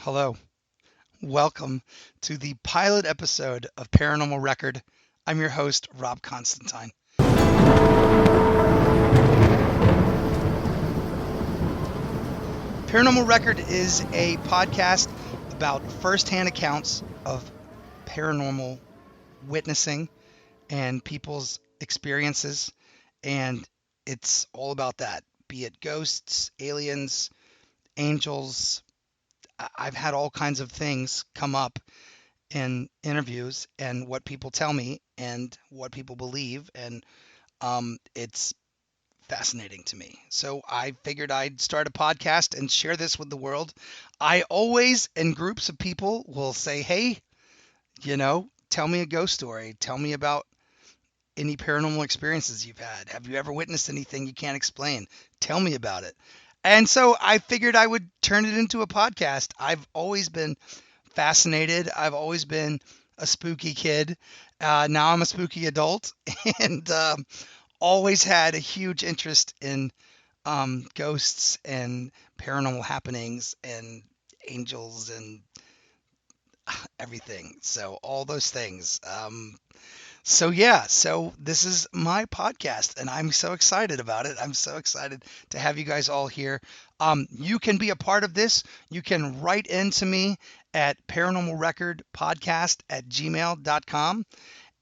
Hello, welcome to the pilot episode of Paranormal Record. I'm your host, Rob Constantine. Paranormal Record is a podcast about firsthand accounts of paranormal witnessing and people's experiences, and it's all about that, be it ghosts, aliens, angels. I've had all kinds of things come up in interviews and what people tell me and what people believe, and it's fascinating to me. So I figured I'd start a podcast and share this with the world. I always, in groups of people, will say, "Hey, tell me a ghost story. Tell me about any paranormal experiences you've had. Have you ever witnessed anything you can't explain? Tell me about it." And so I figured I would turn it into a podcast. I've always been fascinated. I've always been a spooky kid. Now I'm a spooky adult, and always had a huge interest in ghosts and paranormal happenings and angels and everything. So all those things. So this is my podcast, and I'm so excited about it. I'm so excited to have you guys all here. You can be a part of this. You can write into me at paranormalrecordpodcast@gmail.com,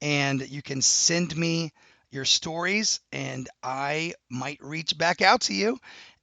and you can send me your stories, and I might reach back out to you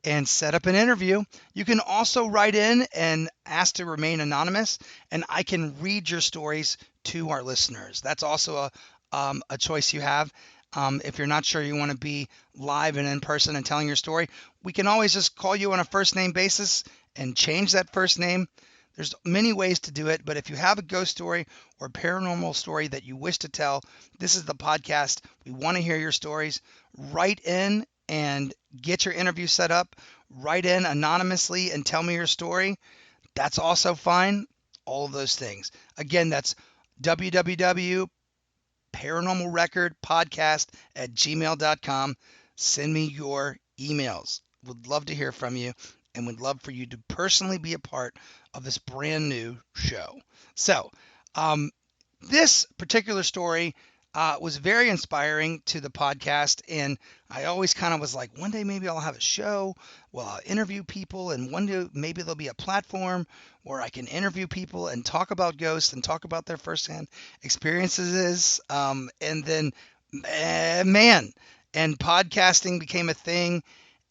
and set up an interview. You can also write in and ask to remain anonymous, and I can read your stories to our listeners. That's also a choice you have. If you're not sure you want to be live and in person and telling your story, we can always just call you on a first name basis and change that first name. There's many ways to do it, but if you have a ghost story or paranormal story that you wish to tell, this is the podcast. We want to hear your stories. Write in and get your interview set up. Write in anonymously and tell me your story. That's also fine. All of those things. Again, that's www.paranormalrecordpodcast@gmail.com. Send me your emails. Would love to hear from you and would love for you to personally be a part of this brand new show. So, um, this particular story was very inspiring to the podcast, and I always kind of was like, one day maybe I'll have a show, well, I'll interview people, and one day maybe there'll be a platform where I can interview people and talk about ghosts and talk about their firsthand experiences. And then, man, and podcasting became a thing,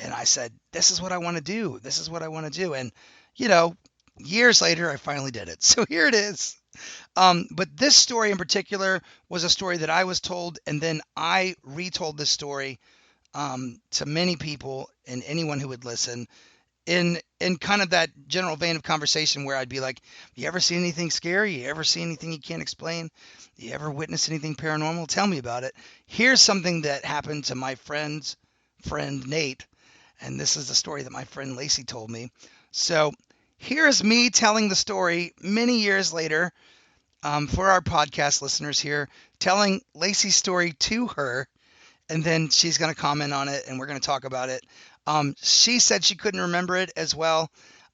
and I said, this is what I want to do. This is what I want to do. And, you know, years later, I finally did it. So here it is. But this story in particular was a story that I was told, and then I retold this story to many people and anyone who would listen in kind of that general vein of conversation where I'd be like, "You ever see anything scary? You ever see anything you can't explain? You ever witness anything paranormal? Tell me about it." Here's something that happened to my friend's friend Nate, and this is the story that my friend Lacey told me. So here's me telling the story many years later, for our podcast listeners here, telling Lacey's story to her, and then she's going to comment on it, and we're going to talk about it. She said she couldn't remember it as well,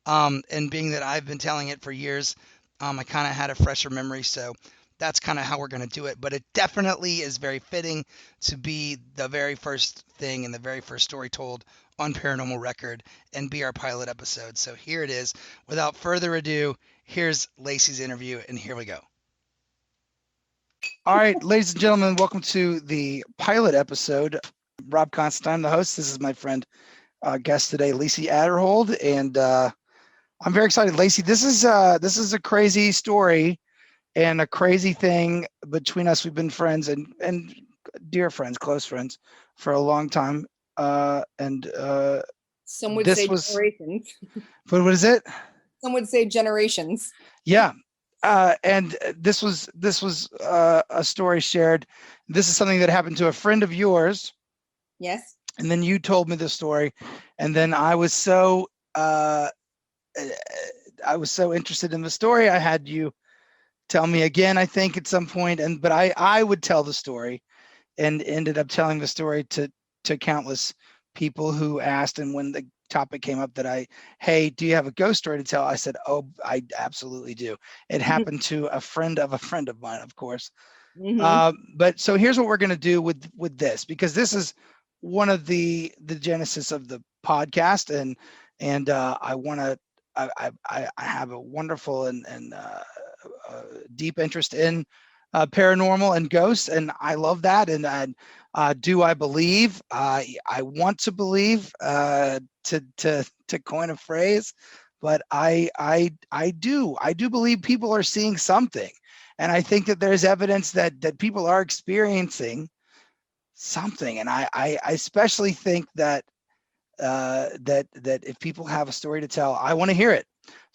and being that I've been telling it for years, I kind of had a fresher memory, so that's kind of how we're going to do it. But it definitely is very fitting to be the very first thing and the very first story told on Paranormal Record and be our pilot episode. So here it is. Without further ado, here's Lacey's interview, and here we go. All right, ladies and gentlemen, welcome to the pilot episode. Rob Constantine, the host. This is my friend, guest today, Lacey Adderhold, and I'm very excited. Lacey, this is a crazy story and a crazy thing between us. We've been friends and dear friends, close friends, for a long time. And Some would this say was generations. what is it? Some would say generations. Yeah. And this was a story shared. This is something that happened to a friend of yours. Yes. And then you told me the story, and then I was so interested in the story. I had you tell me again, I think at some point, but I would tell the story, and ended up telling the story to countless people who asked, and when they topic came up that hey, do you have a ghost story to tell? I said, oh, I absolutely do. It happened to a friend of mine, of course. But so here's what we're going to do with this, because this is one of the genesis of the podcast, and I want to I have a wonderful and deep interest in paranormal and ghosts, and I love that. And do I believe? I want to believe, to coin a phrase, but I do believe people are seeing something, and I think that there's evidence that people are experiencing something, and I especially think that that if people have a story to tell, I want to hear it.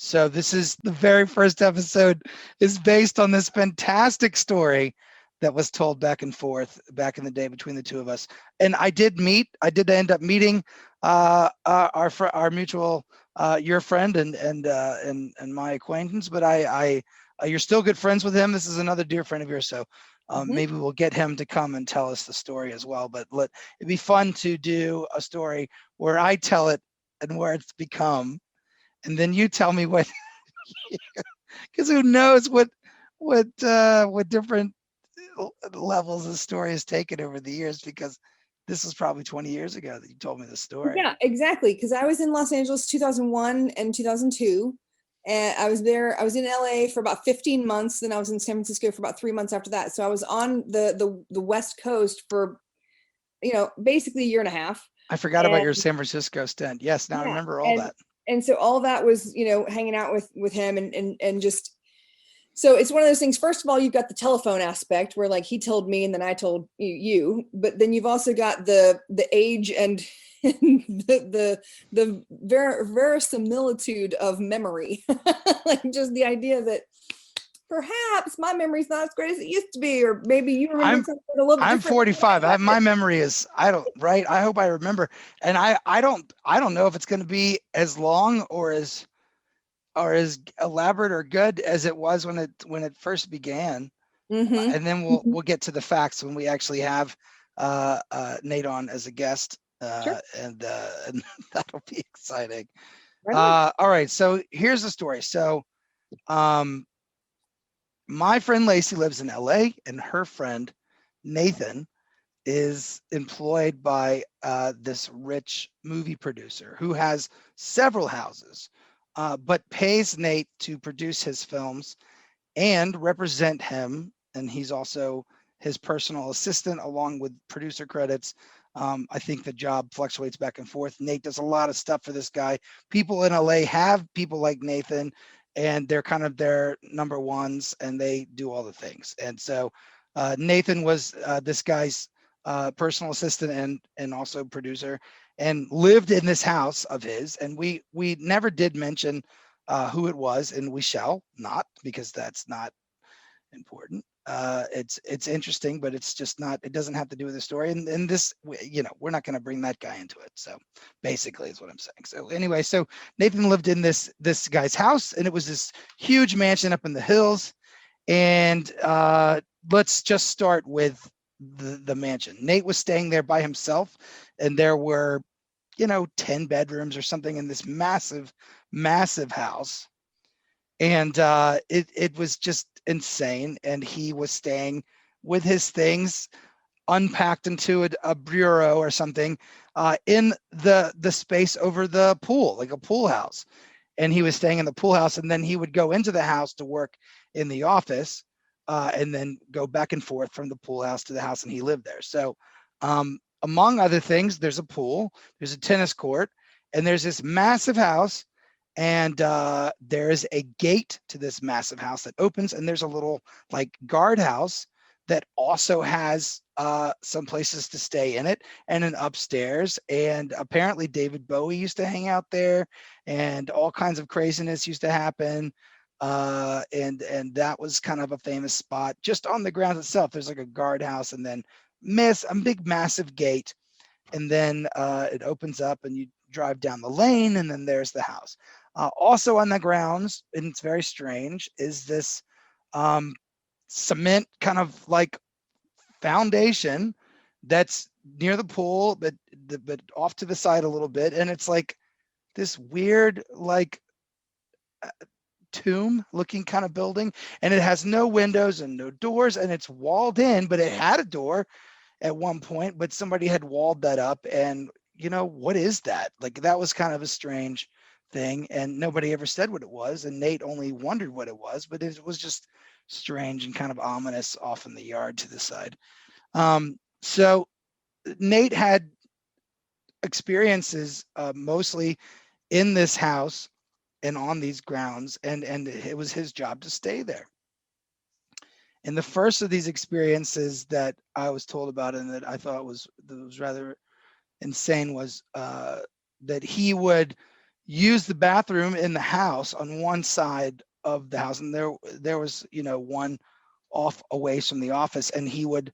So this is the very first episode is based on this fantastic story that was told back and forth back in the day between the two of us. And I did end up meeting our mutual your friend and my acquaintance, but I you're still good friends with him. This is another dear friend of yours, so maybe we'll get him to come and tell us the story as well. But it'd be fun to do a story where I tell it and where it's become, and then you tell me what, because who knows what different levels the story has taken over the years, because this was probably 20 years ago that you told me the story. Yeah, exactly. Because I was in Los Angeles 2001 and 2002. And I was in LA for about 15 months. Then I was in San Francisco for about 3 months after that. So I was on the West Coast for, basically a year and a half. I forgot about your San Francisco stint. Yes, now I remember all that. And so all that was, hanging out with him and just, so it's one of those things. First of all, you've got the telephone aspect where like he told me and then I told you, but then you've also got the age and the verisimilitude of memory. Like just the idea that perhaps my memory's not as great as it used to be, or maybe you remember something a little bit different. I'm 45. My memory is, I hope I remember. And I don't know if it's going to be as long or as elaborate or good as it was when it first began. And then we'll get to the facts when we actually have Nate on as a guest. Sure. And that'll be exciting. All right, so here's the story. So my friend Lacey lives in LA, and her friend Nathan is employed by this rich movie producer who has several houses, but pays Nate to produce his films and represent him. And he's also his personal assistant along with producer credits. I think the job fluctuates back and forth. Nate does a lot of stuff for this guy. People in LA have people like Nathan, and they're kind of their number ones, and they do all the things. And so Nathan was this guy's personal assistant and also producer, and lived in this house of his. And we never did mention who it was, and we shall not, because that's not important. It's interesting, but it's just not, it doesn't have to do with the story. And this, we're not going to bring that guy into it. So basically is what I'm saying. So anyway, so Nathan lived in this guy's house, and it was this huge mansion up in the hills. And let's just start with the mansion. Nate was staying there by himself, and there were 10 bedrooms or something in this massive house. And it was just insane. And he was staying with his things unpacked into a bureau or something in the space over the pool, like a pool house. And he was staying in the pool house, and then he would go into the house to work in the office, and then go back and forth from the pool house to the house, and he lived there. So among other things, there's a pool, there's a tennis court, and there's this massive house. And there's a gate to this massive house that opens, and there's a little like guardhouse that also has some places to stay in it, and an upstairs. And apparently David Bowie used to hang out there, and all kinds of craziness used to happen. And that was kind of a famous spot. Just on the grounds itself, there's like a guardhouse, and then a big massive gate, and then it opens up, and you drive down the lane, and then there's the house. Also on the grounds, and it's very strange, is this cement kind of like foundation that's near the pool, but off to the side a little bit. And it's like this weird like tomb looking kind of building, and it has no windows and no doors, and it's walled in, but it had a door at one point, but somebody had walled that up. And what is that? Like, that was kind of a strange thing, and nobody ever said what it was, and Nate only wondered what it was, but it was just strange and kind of ominous off in the yard to the side. So Nate had experiences mostly in this house and on these grounds, and it was his job to stay there. And the first of these experiences that I was told about and that I thought was rather insane was that he would use the bathroom in the house on one side of the house, and there was one off away from the office, and he would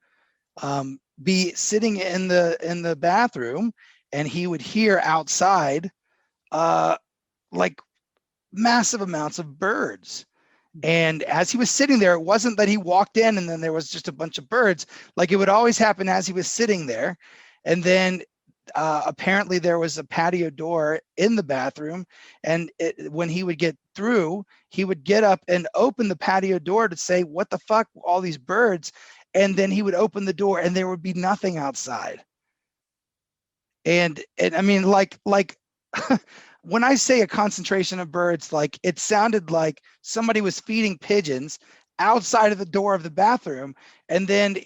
be sitting in the bathroom, and he would hear outside like massive amounts of birds. And as he was sitting there, it wasn't that he walked in and then there was just a bunch of birds. Like, it would always happen as he was sitting there. And then apparently there was a patio door in the bathroom, and when he would get through, he would get up and open the patio door to say, what the fuck, all these birds? And then he would open the door and there would be nothing outside. And I mean, like when I say a concentration of birds, like, it sounded like somebody was feeding pigeons outside of the door of the bathroom, and then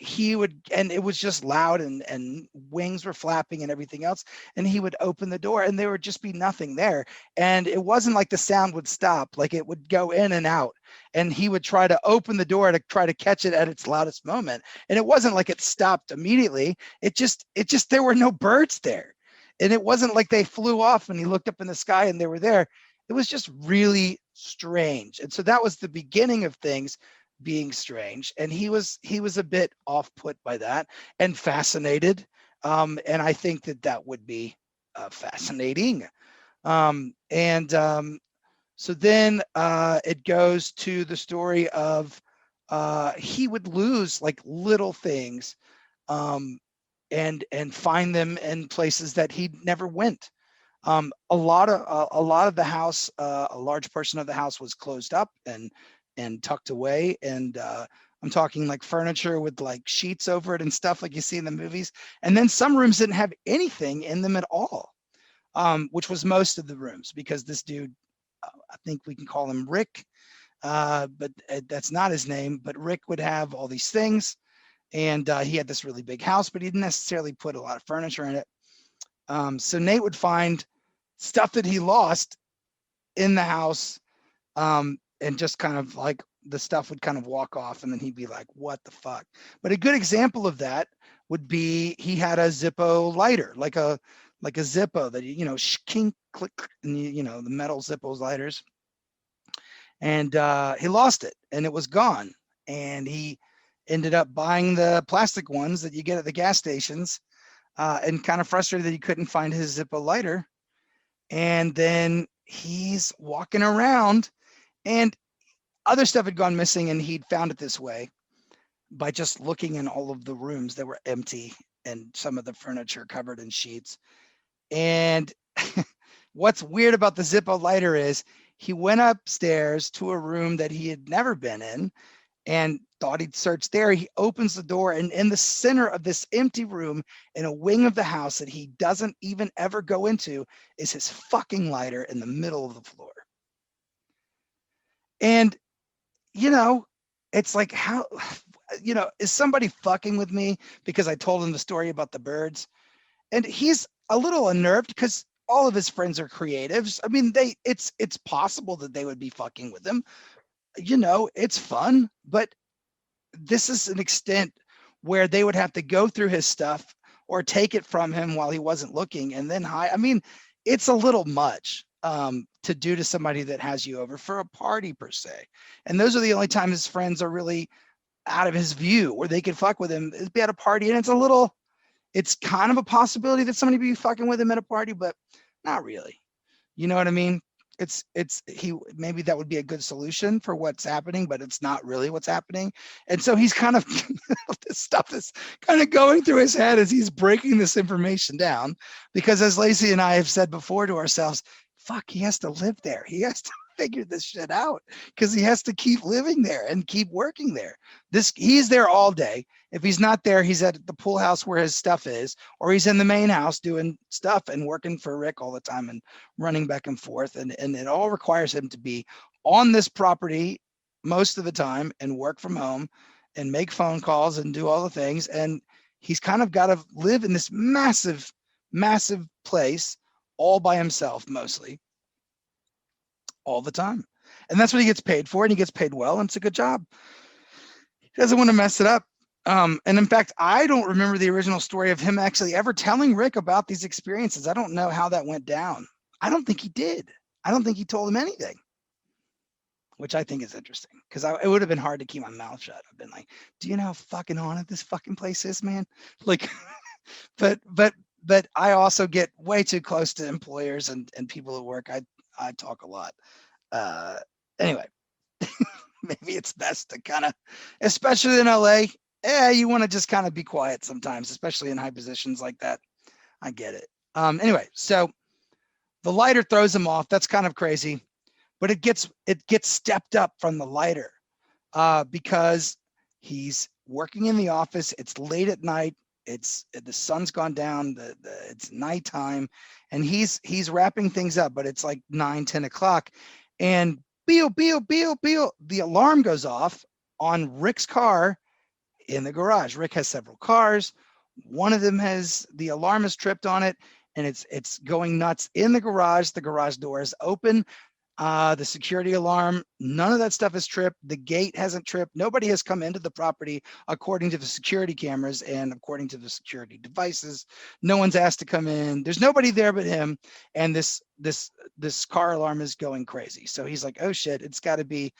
and it was just loud, and wings were flapping and everything else, and he would open the door and there would just be nothing there. And it wasn't like the sound would stop, like it would go in and out, and he would try to open the door to try to catch it at its loudest moment, and it wasn't like it stopped immediately. It just there were no birds there. And it wasn't like they flew off and he looked up in the sky and they were there. It was just really strange. And so that was the beginning of things being strange. And he was a bit off put by that and fascinated. And I think that would be fascinating. So then it goes to the story of he would lose like little things and find them in places that he never went. A lot of the house, a large portion of the house was closed up and tucked away. And I'm talking like furniture with like sheets over it and stuff like you see in the movies. And then some rooms didn't have anything in them at all, which was most of the rooms, because this dude, I think we can call him Rick, but that's not his name, but Rick would have all these things. And he had this really big house, but he didn't necessarily put a lot of furniture in it. So Nate would find stuff that he lost in the house, and just kind of like the stuff would kind of walk off, and then he'd be like, what the fuck? But a good example of that would be he had a Zippo lighter, like a Zippo that, kink, click, and the metal Zippo lighters. And he lost it, and it was gone. And he ended up buying the plastic ones that you get at the gas stations, and kind of frustrated that he couldn't find his Zippo lighter. And then he's walking around, and other stuff had gone missing, and he'd found it this way by just looking in all of the rooms that were empty and some of the furniture covered in sheets. And what's weird about the Zippo lighter is he went upstairs to a room that he had never been in and thought he'd search there. He opens the door, and in the center of this empty room in a wing of the house that he doesn't even ever go into is his fucking lighter in the middle of the floor. And, it's like, how, is somebody fucking with me because I told him the story about the birds? And he's a little unnerved because all of his friends are creatives. I mean, it's possible that they would be fucking with him. It's fun, but this is an extent where they would have to go through his stuff or take it from him while he wasn't looking and then hide. I mean, it's a little much to do to somebody that has you over for a party per se. And those are the only time his friends are really out of his view where they could fuck with him is be at a party. And it's kind of a possibility that somebody be fucking with him at a party, but not really. You know what I mean? Maybe that would be a good solution for what's happening, but it's not really what's happening. And so he's kind of this stuff is kind of going through his head as he's breaking this information down, because as Lacey and I have said before to ourselves, fuck, he has to live there. He has to figure this shit out because he has to keep living there and keep working there. He's there all day. If he's not there, he's at the pool house where his stuff is, or he's in the main house doing stuff and working for Rick all the time and running back and forth. And it all requires him to be on this property most of the time and work from home and make phone calls and do all the things. And he's kind of got to live in this massive, massive place all by himself, mostly all the time. And that's what he gets paid for. And he gets paid well. And it's a good job. He doesn't want to mess it up. And in fact, I don't remember the original story of him actually ever telling Rick about these experiences. I don't know how that went down. I don't think he did. I don't think he told him anything, which I think is interesting because it would have been hard to keep my mouth shut. I've been like, do you know how fucking haunted this fucking place is, man? Like, but I also get way too close to employers and people at work. I talk a lot. Anyway, maybe it's best to kind of, especially in LA, you want to just kind of be quiet sometimes, especially in high positions like that. I get it. Anyway, so the lighter throws him off. That's kind of crazy, but it gets stepped up from the lighter because he's working in the office. It's late at night. The sun's gone down. It's nighttime, and he's wrapping things up. But it's like 9-10 o'clock, and beep, the alarm goes off on Rick's car in the garage. Rick has several cars. One of them has the alarm is tripped on it, and it's going nuts in the garage. The garage door is open. The security alarm, none of that stuff is tripped. The gate hasn't tripped. Nobody has come into the property according to the security cameras and according to the security devices. No one's asked to come in. There's nobody there but him. And this car alarm is going crazy. So he's like, oh shit, it's got to be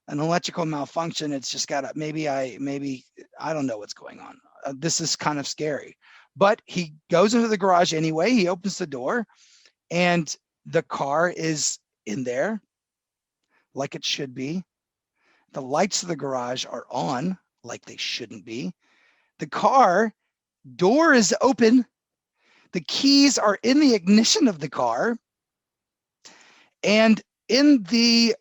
an electrical malfunction. It's just got to, maybe I don't know what's going on. This is kind of scary. But he goes into the garage anyway. He opens the door and the car is in there like it should be. The lights of the garage are on like they shouldn't be. The car door is open. The keys are in the ignition of the car. And in the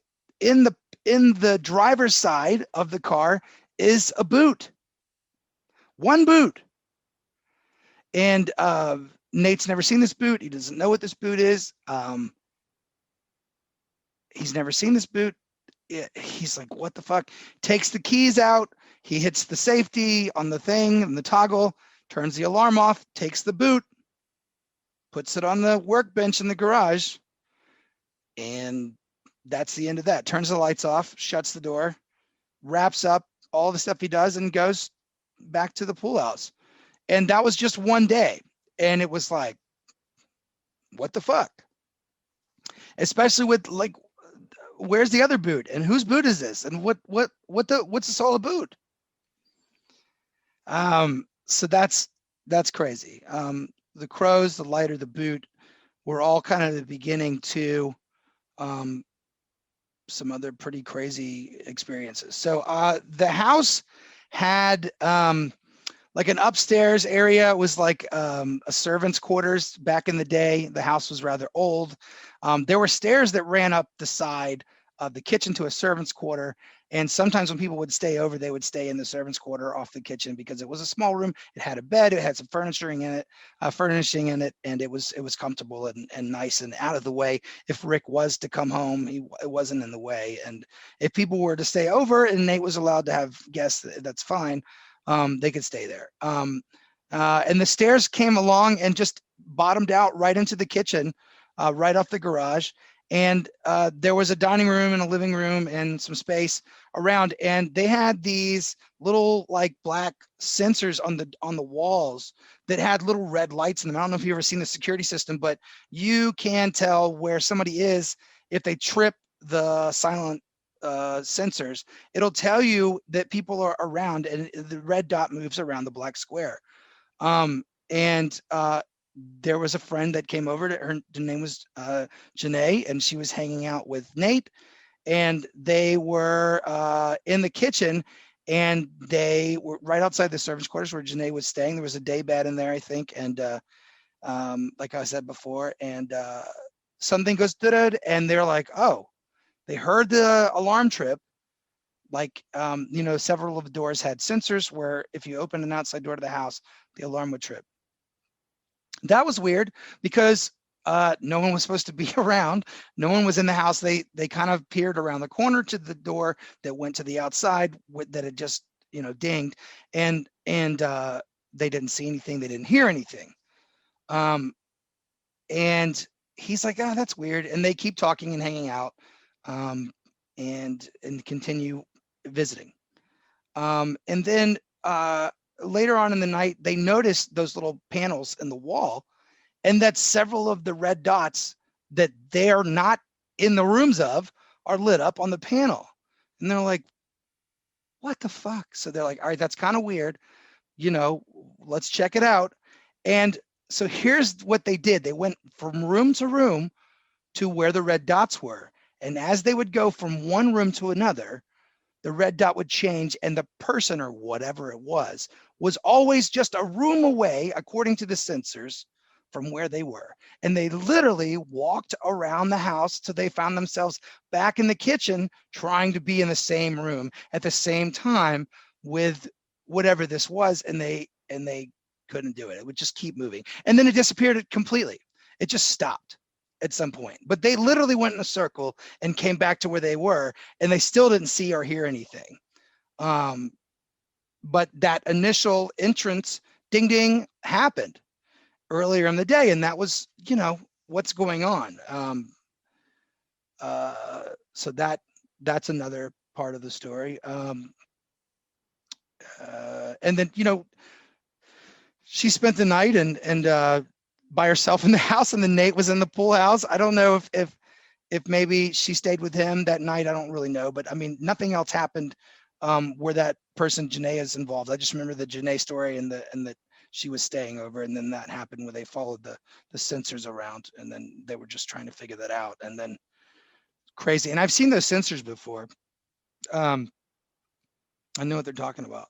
driver's side of the car is a boot. One boot. And Nate's never seen this boot. He doesn't know what this boot is. He's never seen this boot. He's like, what the fuck? Takes the keys out. He hits the safety on the thing and the toggle, turns the alarm off, takes the boot, puts it on the workbench in the garage. And that's the end of that. Turns the lights off, shuts the door, wraps up all the stuff he does and goes back to the pool house. And that was just one day. And it was like, what the fuck? Especially with like, where's the other boot and whose boot is this and what's this all about? So that's crazy. The crows, the lighter, the boot were all kind of the beginning to some other pretty crazy experiences. So the house had like an upstairs area. It was like a servant's quarters back in the day. The house was rather old. There were stairs that ran up the side of the kitchen to a servant's quarter. And sometimes when people would stay over, they would stay in the servant's quarter off the kitchen because it was a small room. It had a bed, it had some furnishing in it, and it was comfortable and nice and out of the way. If Rick was to come home, it wasn't in the way. And if people were to stay over and Nate was allowed to have guests, that's fine. They could stay there. And the stairs came along and just bottomed out right into the kitchen, right off the garage. And there was a dining room and a living room and some space around. And they had these little like black sensors on the walls that had little red lights in them. I don't know if you've ever seen the security system, but you can tell where somebody is if they trip the silent sensors. It'll tell you that people are around, and the red dot moves around the black square. There was a friend that came over. Her name was Janae, and she was hanging out with Nate, and they were in the kitchen, and they were right outside the servants' quarters where Janae was staying. There was a day bed in there, I think, and like I said before, and something goes da and they're like, oh, they heard the alarm trip. Like, several of the doors had sensors where if you open an outside door to the house, the alarm would trip. That was weird because no one was supposed to be around. No one was in the house. They kind of peered around the corner to the door that went to the outside that had just dinged, and they didn't see anything. They didn't hear anything. And he's like, oh, that's weird. And they keep talking and hanging out, and continue visiting. And then later on in the night, they noticed those little panels in the wall, and that several of the red dots that they're not in the rooms of are lit up on the panel. And they're like, what the fuck? So they're like, all right, that's kind of weird. Let's check it out. And so here's what they did. They went from room to room to where the red dots were. And as they would go from one room to another, the red dot would change, and the person or whatever it was always just a room away, according to the sensors, from where they were. And they literally walked around the house till they found themselves back in the kitchen, trying to be in the same room at the same time with whatever this was. And they couldn't do it. It would just keep moving. And then it disappeared completely. It just stopped at some point. But they literally went in a circle and came back to where they were, and they still didn't see or hear anything. But that initial entrance, ding, ding, happened earlier in the day. And that was, what's going on. So that's another part of the story. And then, she spent the night and by herself in the house, and then Nate was in the pool house. I don't know if maybe she stayed with him that night. I don't really know, but I mean, nothing else happened where that person Janae is involved. I just remember the Janae story and that she was staying over, and then that happened where they followed the sensors around, and then they were just trying to figure that out. And then crazy. And I've seen those sensors before. I know what they're talking about.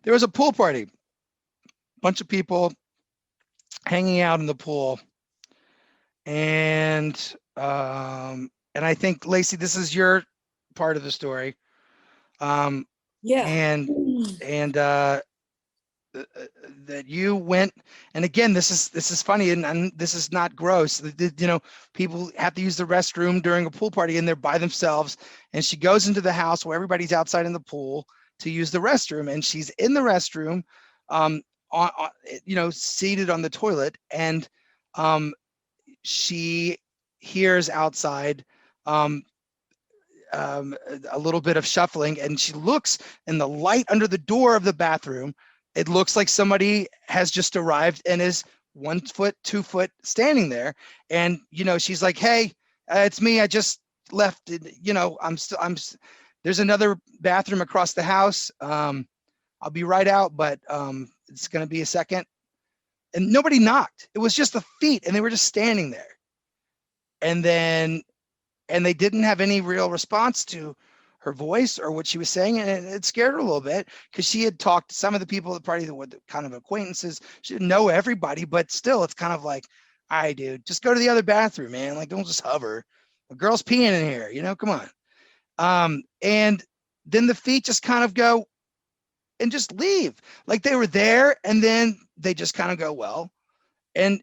There was a pool party, bunch of people hanging out in the pool, and I think, Lacey, this is your part of the story. Yeah. And that you went, and again, this is funny, and this is not gross. People have to use the restroom during a pool party, and they're by themselves. And she goes into the house where everybody's outside in the pool to use the restroom, and she's in the restroom, seated on the toilet, and she hears outside a little bit of shuffling, and she looks in the light under the door of the bathroom. It looks like somebody has just arrived and is 1 foot, 2 foot standing there. And, she's like, hey, it's me. I just left. There's another bathroom across the house. I'll be right out, but it's going to be a second. And nobody knocked. It was just the feet, and they were just standing there. And they didn't have any real response to her voice or what she was saying. And it scared her a little bit, because she had talked to some of the people at the party that were kind of acquaintances. She didn't know everybody, but still, it's kind of like, all right, dude, just go to the other bathroom, man. Like, don't just hover. A girl's peeing in here, come on. And then the feet just kind of go and just leave. Like they were there, and then they just kind of go, well, and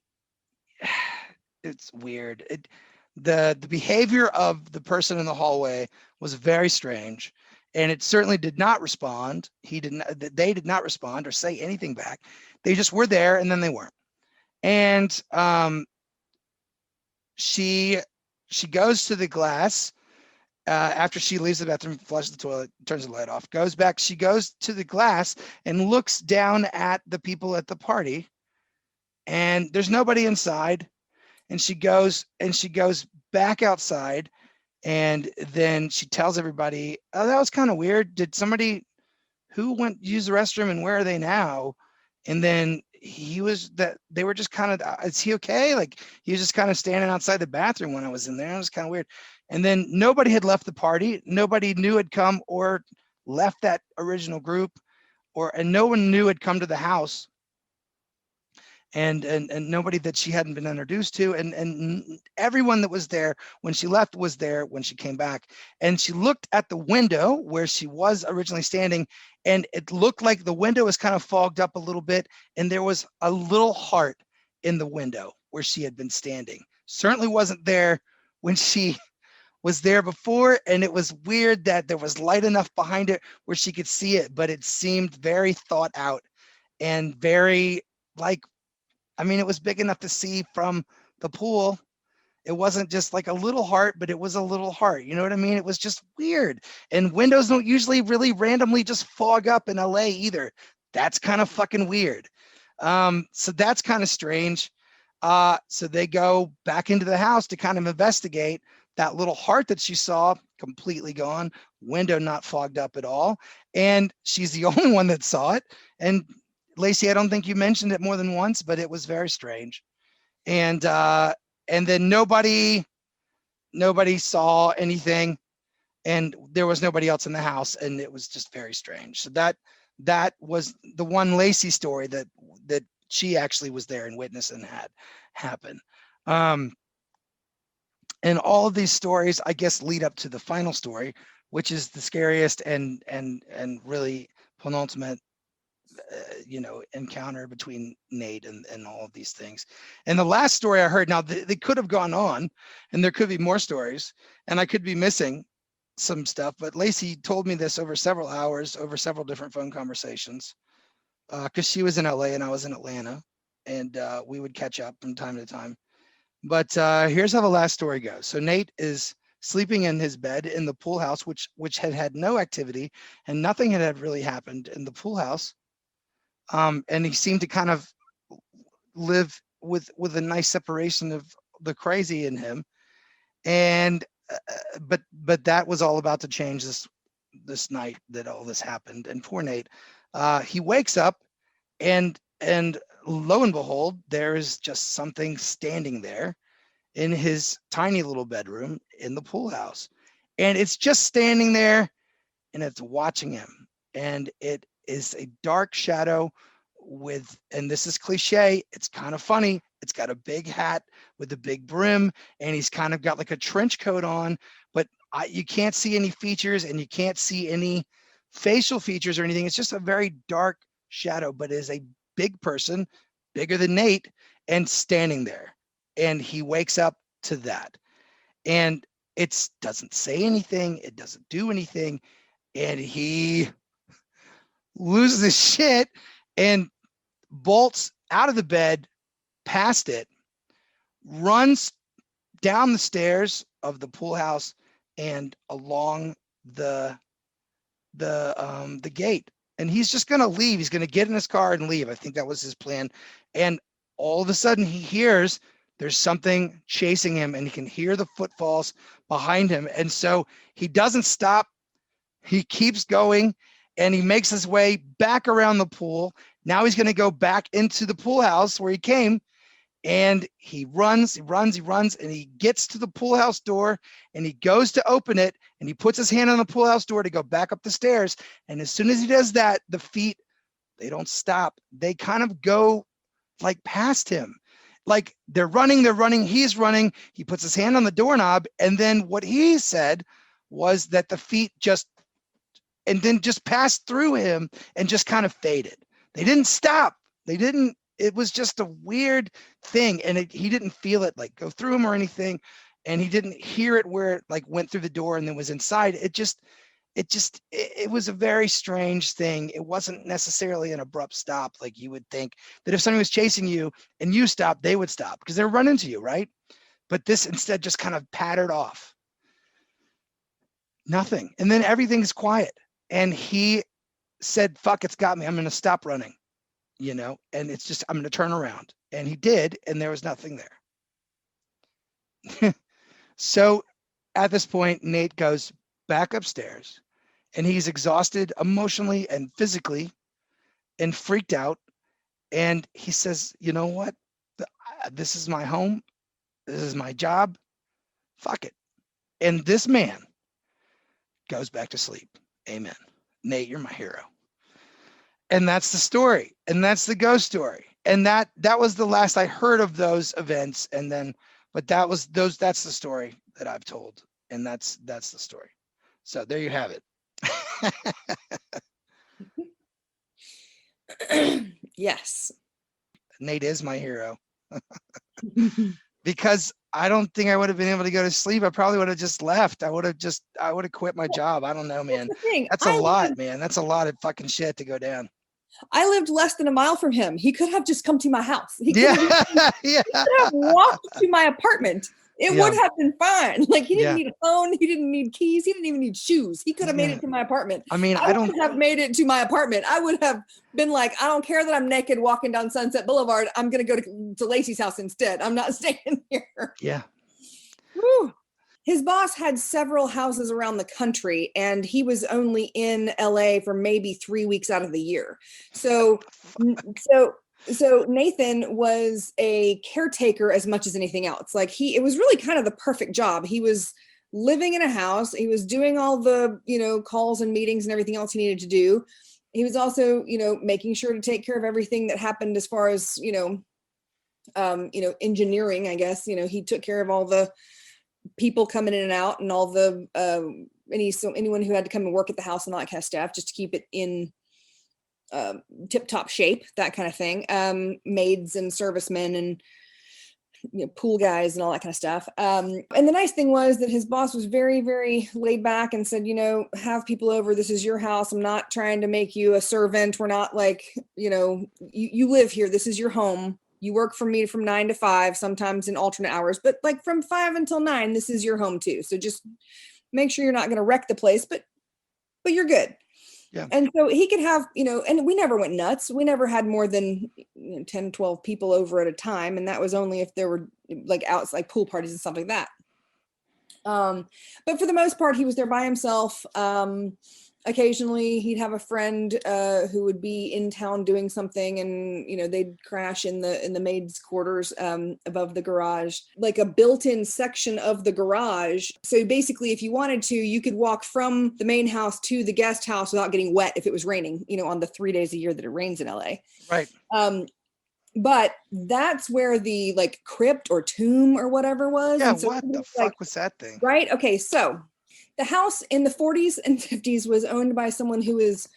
it's weird. The behavior of the person in the hallway was very strange, and it certainly did not respond. They did not respond or say anything back. They just were there, and then they weren't. And she goes to the glass after she leaves the bathroom, flushes the toilet, turns the light off, goes back. She goes to the glass and looks down at the people at the party, and there's nobody inside. And she goes back outside, and then she tells everybody, oh, that was kind of weird. Did somebody, who went use the restroom, and where are they now? And then they were just kind of, is he okay? Like, he was just kind of standing outside the bathroom when I was in there. It was kind of weird. And then nobody had left the party. Nobody knew had come or left that original group, and no one knew had come to the house. and nobody that she hadn't been introduced to, and everyone that was there when she left was there when she came back. And she looked at the window where she was originally standing, and it looked like the window was kind of fogged up a little bit, and there was a little heart in the window where she had been standing. Certainly wasn't there when she was there before, and it was weird that there was light enough behind it where she could see it, but it seemed very thought out and very like, I mean, it was big enough to see from the pool. It wasn't just like a little heart, but it was a little heart. You know what I mean? It was just weird. And windows don't usually really randomly just fog up in LA either. That's kind of fucking weird. So that's kind of strange. So they go back into the house to kind of investigate. That little heart that she saw, completely gone, window not fogged up at all. And she's the only one that saw it. And Lacey, I don't think you mentioned it more than once, but it was very strange. And then nobody saw anything, and there was nobody else in the house, and it was just very strange. So that was the one Lacey story that she actually was there and witnessed and had happen. And all of these stories, I guess, lead up to the final story, which is the scariest and really penultimate, encounter between Nate and all of these things. And the last story I heard, now they could have gone on, and there could be more stories, and I could be missing some stuff, but Lacey told me this over several hours, over several different phone conversations, because she was in LA and I was in Atlanta, and we would catch up from time to time. But here's how the last story goes. So Nate is sleeping in his bed in the pool house, which had no activity, and nothing had really happened in the pool house. And he seemed to kind of live with a nice separation of the crazy in him. And but that was all about to change this night that all this happened. And poor Nate, he wakes up, and lo and behold, there is just something standing there in his tiny little bedroom in the pool house. And it's just standing there, and it's watching him. And it is a dark shadow with, and this is cliche, it's kind of funny, it's got a big hat with a big brim, and he's kind of got like a trench coat on, but you can't see any features, and you can't see any facial features or anything. It's just a very dark shadow, but it is a big person, bigger than Nate, and standing there. And he wakes up to that. And it doesn't say anything, it doesn't do anything, and he loses his shit and bolts out of the bed, past it, runs down the stairs of the pool house and along the gate. And he's just going to leave. He's going to get in his car and leave. I think that was his plan. And all of a sudden he hears there's something chasing him, and he can hear the footfalls behind him. And so he doesn't stop. He keeps going, and he makes his way back around the pool. Now he's going to go back into the pool house where he came, and he runs, and he gets to the pool house door, and he goes to open it, and he puts his hand on the pool house door to go back up the stairs. And as soon as he does that, the feet, they don't stop. They kind of go like past him. Like they're running, he's running, he puts his hand on the doorknob, and then what he said was that the feet just passed through him and just kind of faded. They didn't stop. It was just a weird thing. And he didn't feel it like go through him or anything. And he didn't hear it where it like went through the door and then was inside. It was a very strange thing. It wasn't necessarily an abrupt stop. Like you would think that if somebody was chasing you and you stopped, they would stop because they're running to you, right? But this instead just kind of pattered off. Nothing. And then everything's quiet. And he said, fuck, it's got me. I'm going to stop running, and it's just, I'm going to turn around. And he did. And there was nothing there. So at this point, Nate goes back upstairs, and he's exhausted emotionally and physically and freaked out. And he says, you know what? This is my home. This is my job. Fuck it. And this man goes back to sleep. Amen. Nate, you're my hero. And that's the story. And that's the ghost story. And that was the last I heard of those events. And then, but that's the story that I've told. And that's the story. So there you have it. Yes. Nate is my hero. Because I don't think I would have been able to go to sleep. I probably would have just left. I would have quit my job. I don't know, man. That's the thing. That's a lot, man. That's a lot of fucking shit to go down. I lived less than a mile from him. He could have just come to my house. He could Yeah. have, Yeah. he could have walked to my apartment. It Yeah. would have been fine. Like he didn't Yeah. need a phone. He didn't need keys. He didn't even need shoes. He could have made Yeah. it to my apartment. I mean, I wouldn't have made it to my apartment. I would have been like, I don't care that I'm naked walking down Sunset Boulevard. I'm going to go to Lacey's house instead. I'm not staying here. Yeah. Whew. His boss had several houses around the country, and he was only in LA for maybe 3 weeks out of the year. So Nathan was a caretaker as much as anything else. Like it was really kind of the perfect job. He was living in a house. He was doing all the, calls and meetings and everything else he needed to do. He was also, making sure to take care of everything that happened as far as, engineering, I guess. He took care of all the people coming in and out and all the anyone who had to come and work at the house and all that kind of stuff, just to keep it in tip-top shape, that kind of thing. Maids and servicemen and pool guys and all that kind of stuff. And the nice thing was that his boss was very, very laid back and said, have people over. This is your house. I'm not trying to make you a servant. We're not like, you live here. This is your home. You work for me from 9 to 5, sometimes in alternate hours, but like from 5 until 9, this is your home too. So just make sure you're not going to wreck the place, but you're good. Yeah. And so he could have, and we never went nuts. We never had more than 10, 12 people over at a time. And that was only if there were like like pool parties and stuff like that. But for the most part, he was there by himself. Occasionally he'd have a friend who would be in town doing something, and they'd crash in the maid's quarters above the garage, like a built-in section of the garage. So basically, if you wanted to, you could walk from the main house to the guest house without getting wet if it was raining, on the 3 days a year that it rains in LA. Right. But that's where the like crypt or tomb or whatever was. Yeah, and so what the fuck was that thing? Right. Okay, so the house in the 40s and 50s was owned by someone who is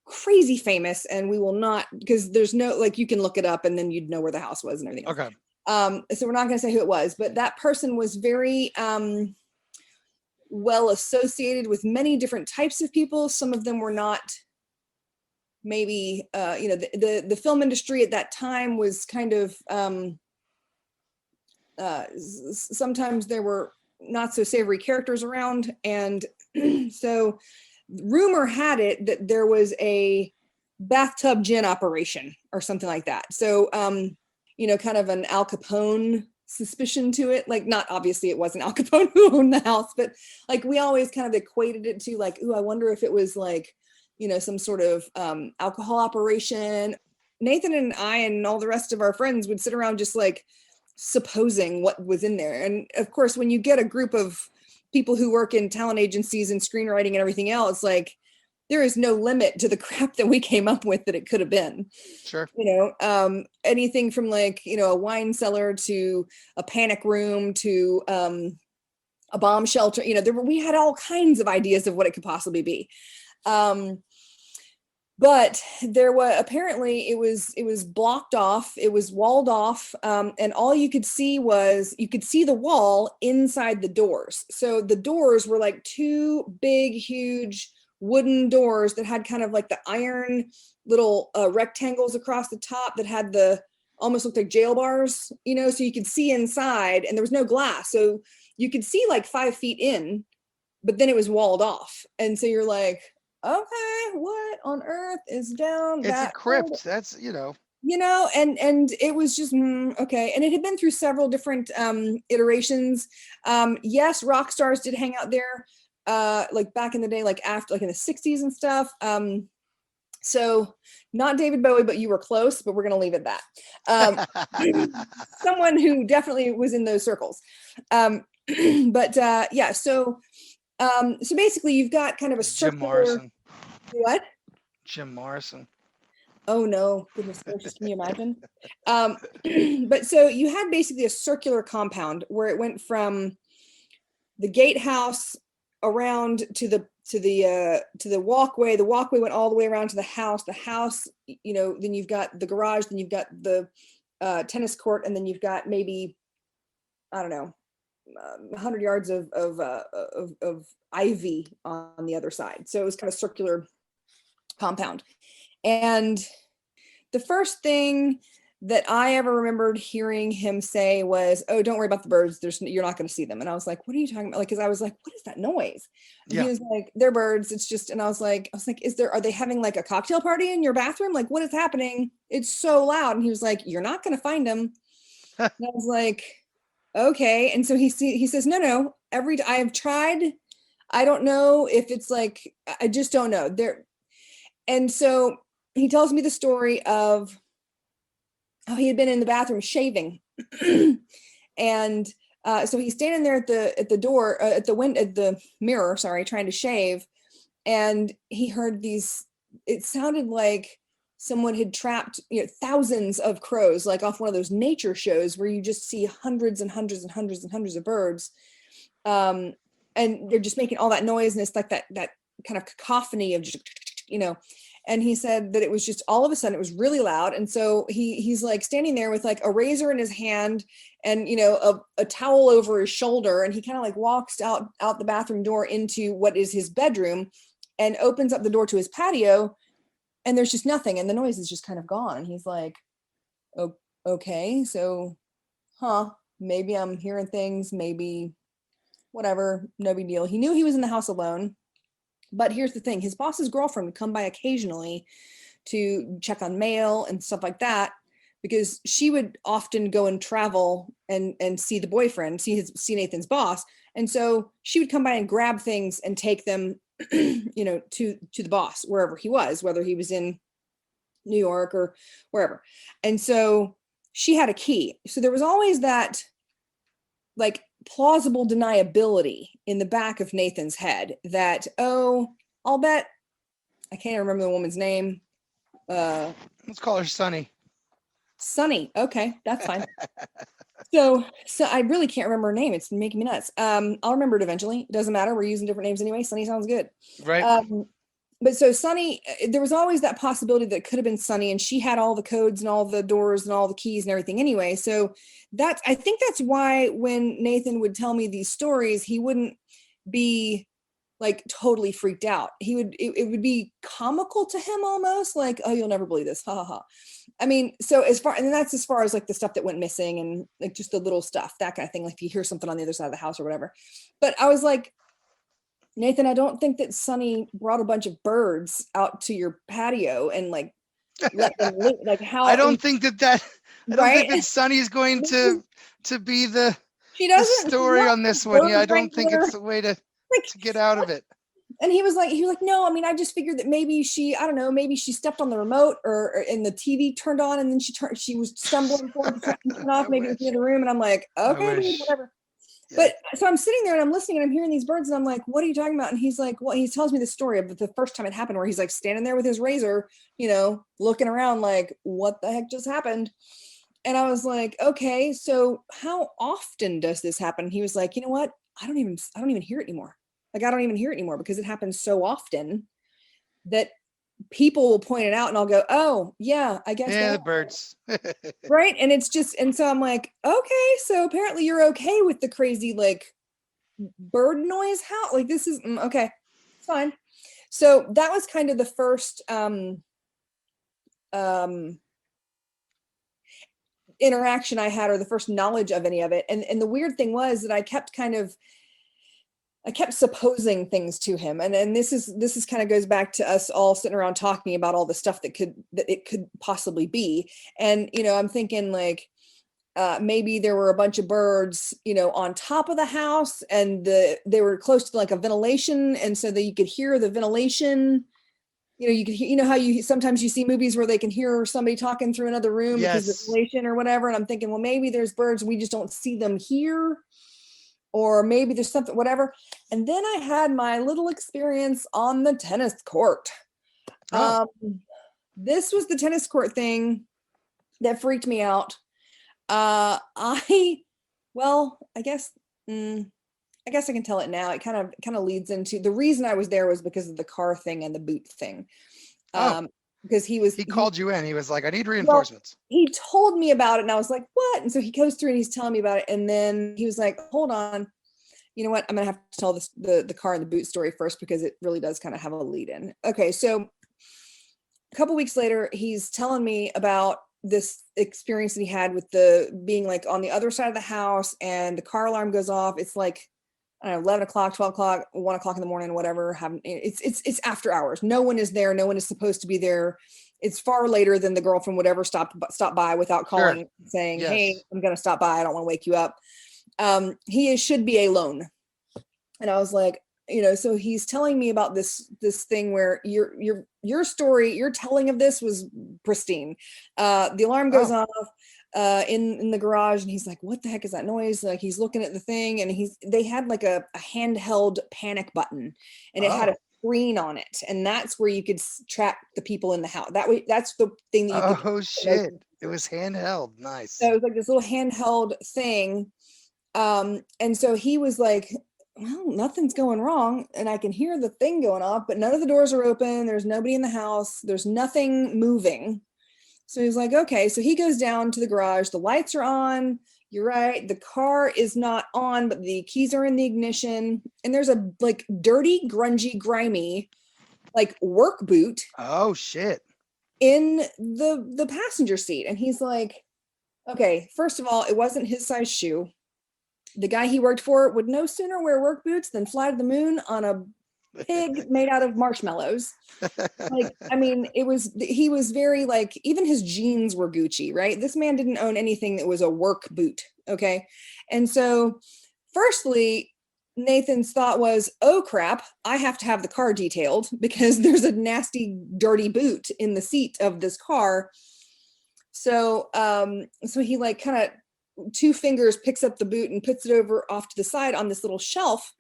crazy famous, and we will not, because there's no, like, you can look it up and then you'd know where the house was and everything. Okay. So we're not going to say who it was, but that person was very well associated with many different types of people. Some of them were not, maybe, the film industry at that time was kind of, sometimes there were not so savory characters around. And so rumor had it that there was a bathtub gin operation or something like that. So, kind of an Al Capone suspicion to it. Like, not obviously it wasn't Al Capone who owned the house, but like we always kind of equated it to like, ooh, I wonder if it was like, some sort of alcohol operation. Nathan and I and all the rest of our friends would sit around just like supposing what was in there. And of course, when you get a group of people who work in talent agencies and screenwriting and everything else, like there is no limit to the crap that we came up with that it could have been. Sure. Anything from like, a wine cellar to a panic room to a bomb shelter, we had all kinds of ideas of what it could possibly be. But there was, apparently it was blocked off, it was walled off, and all you could see the wall inside the doors. So the doors were like two big, huge wooden doors that had kind of like the iron little rectangles across the top that had almost looked like jail bars, so you could see inside, and there was no glass. So you could see like 5 feet in, but then it was walled off. And so you're like, okay, what on earth is down it's that a crypt hole? That's and it was just okay. And it had been through several different iterations. Yes, rock stars did hang out there like back in the day, like after, like in the 60s and stuff. So not David Bowie, but you were close, but we're going to leave it at that. Someone who definitely was in those circles. But yeah, so basically you've got kind of a circular. Jim Morrison. What? Jim Morrison. Oh no, goodness gracious, can you imagine? Um, but so you had basically a circular compound where it went from the gatehouse around to the walkway. The walkway went all the way around to the house. The house, then you've got the garage, then you've got the tennis court, and then you've got maybe, I don't know, 100 yards of ivy on the other side. So it was kind of circular compound. And the first thing that I ever remembered hearing him say was, "Oh, don't worry about the birds. You're not going to see them." And I was like, "What are you talking about?" Like, because I was like, "What is that noise?" And he was like, "They're birds. It's just." And I was like, are they having like a cocktail party in your bathroom? Like, what is happening? It's so loud." And he was like, "You're not going to find them." And I was like, "Okay." And so he says, "No. I have tried. I don't know if it's like, I just don't know." And so he tells me the story of how he had been in the bathroom shaving. And so he's standing there at the door, at the mirror, sorry, trying to shave. And he heard these, it sounded like someone had trapped, thousands of crows, like off one of those nature shows where you just see hundreds and hundreds and hundreds and hundreds of birds. And they're just making all that noise. And it's like that kind of cacophony of just, and he said that it was just all of a sudden it was really loud. And so he's like standing there with like a razor in his hand and a towel over his shoulder, and he kind of like walks out the bathroom door into what is his bedroom and opens up the door to his patio, and there's just nothing, and the noise is just kind of gone. And he's like, "Oh, okay, so maybe I'm hearing things, maybe whatever, no big deal." He knew he was in the house alone. But here's the thing, his boss's girlfriend would come by occasionally to check on mail and stuff like that, because she would often go and travel and see the boyfriend, see Nathan's boss. And so she would come by and grab things and take them, to the boss, wherever he was, whether he was in New York or wherever. And so she had a key. So there was always that like plausible deniability in the back of Nathan's head that, oh, I'll bet, I can't remember the woman's name. Let's call her Sunny. Sunny. Okay, that's fine. So I really can't remember her name. It's making me nuts. I'll remember it eventually. It doesn't matter. We're using different names anyway. Sunny sounds good. Right. But so Sunny, there was always that possibility that it could have been Sunny, and she had all the codes and all the doors and all the keys and everything anyway. So I think that's why when Nathan would tell me these stories, he wouldn't be like totally freaked out. It would be comical to him, almost like, "Oh, you'll never believe this. Ha ha ha." I mean, so and that's as far as like the stuff that went missing and like just the little stuff, that kind of thing. Like if you hear something on the other side of the house or whatever. But I was like, "Nathan, I don't think that Sunny brought a bunch of birds out to your patio and like let them live. Like how?" I don't think that I don't think that Sunny is going to be the story on this one. Yeah, I don't think it's the way to get out of it. And he was like, "No, I mean, I just figured that maybe I don't know, maybe she stepped on the remote and the TV turned on, and then she was stumbling forward to turn off, maybe in the other room." And I'm like, "Okay, dude, whatever." Yeah. But so I'm sitting there and I'm listening and I'm hearing these birds and I'm like, "What are you talking about?" And he's like, well, he tells me the story of the first time it happened, where he's like standing there with his razor, looking around like, what the heck just happened? And I was like, "Okay, so how often does this happen?" He was like, "You know what? I don't even hear it anymore. Like, I don't even hear it anymore because it happens so often that people will point it out and I'll go, oh yeah, I guess." Yeah, the birds. Right. And it's just, and so I'm like, okay, so apparently you're okay with the crazy like bird noise. How, like, this is okay, it's fine. So that was kind of the first interaction I had, or the first knowledge of any of it. And the weird thing was that I kept supposing things to him. And this is kind of goes back to us all sitting around talking about all the stuff that it could possibly be. And, I'm thinking like, maybe there were a bunch of birds, on top of the house, and they were close to like a ventilation. And so that you could hear the ventilation, you could hear, how sometimes you see movies where they can hear somebody talking through another room. Yes. Because of ventilation or whatever. And I'm thinking, well, maybe there's birds, we just don't see them here. Or maybe there's something, whatever. And then I had my little experience on the tennis court. Oh. This was the tennis court thing that freaked me out. I well, I guess I can tell it now. It kind of leads into the reason I was there was because of the car thing and the boot thing. Oh, Because he called you in. He was like, I need well, reinforcements. he told me about it and I was like, what? And so he goes through and he's telling me about it. And then he was like, hold on. You know what? I'm gonna have to tell this the car and the boot story first because it really does kind of have a lead in. Okay, so a couple weeks later, he's telling me about this experience that he had with the being like on the other side of the house and the car alarm goes off. It's like, I don't know, 11 o'clock, 12 o'clock, 1 o'clock in the morning, whatever. It's after hours. No one is there. No one is supposed to be there. It's far later than the girl from whatever stopped by without calling, Sure. saying, Yes. hey, I'm going to stop by. I don't want to wake you up. Should be alone. And I was like, so he's telling me about this thing where your story, your telling of this was pristine. The alarm goes off in the garage and he's like, what the heck is that noise? Like he's looking at the thing and they had like a handheld panic button and it had a screen on it. And that's where you could track the people in the house. That's the thing that you could. Oh shit. It was handheld. Nice. So it was like this little handheld thing. And so he was like, well, nothing's going wrong. And I can hear the thing going off, but none of the doors are open. There's nobody in the house. There's nothing moving. So he's like, okay. So he goes down to the garage. The lights are on. You're right. The car is not on, but the keys are in the ignition. And there's a like dirty, grungy, grimy, like work boot. Oh shit. In the passenger seat. And he's like, okay, first of all, it wasn't his size shoe. The guy he worked for would no sooner wear work boots than fly to the moon on a pig made out of marshmallows. Like, I mean, he was very like, even his jeans were Gucci, right? This man didn't own anything that was a work boot. Okay. And so firstly, Nathan's thought was, oh crap, I have to have the car detailed because there's a nasty, dirty boot in the seat of this car. So, so he like kind of 2 fingers picks up the boot and puts it over off to the side on this little shelf.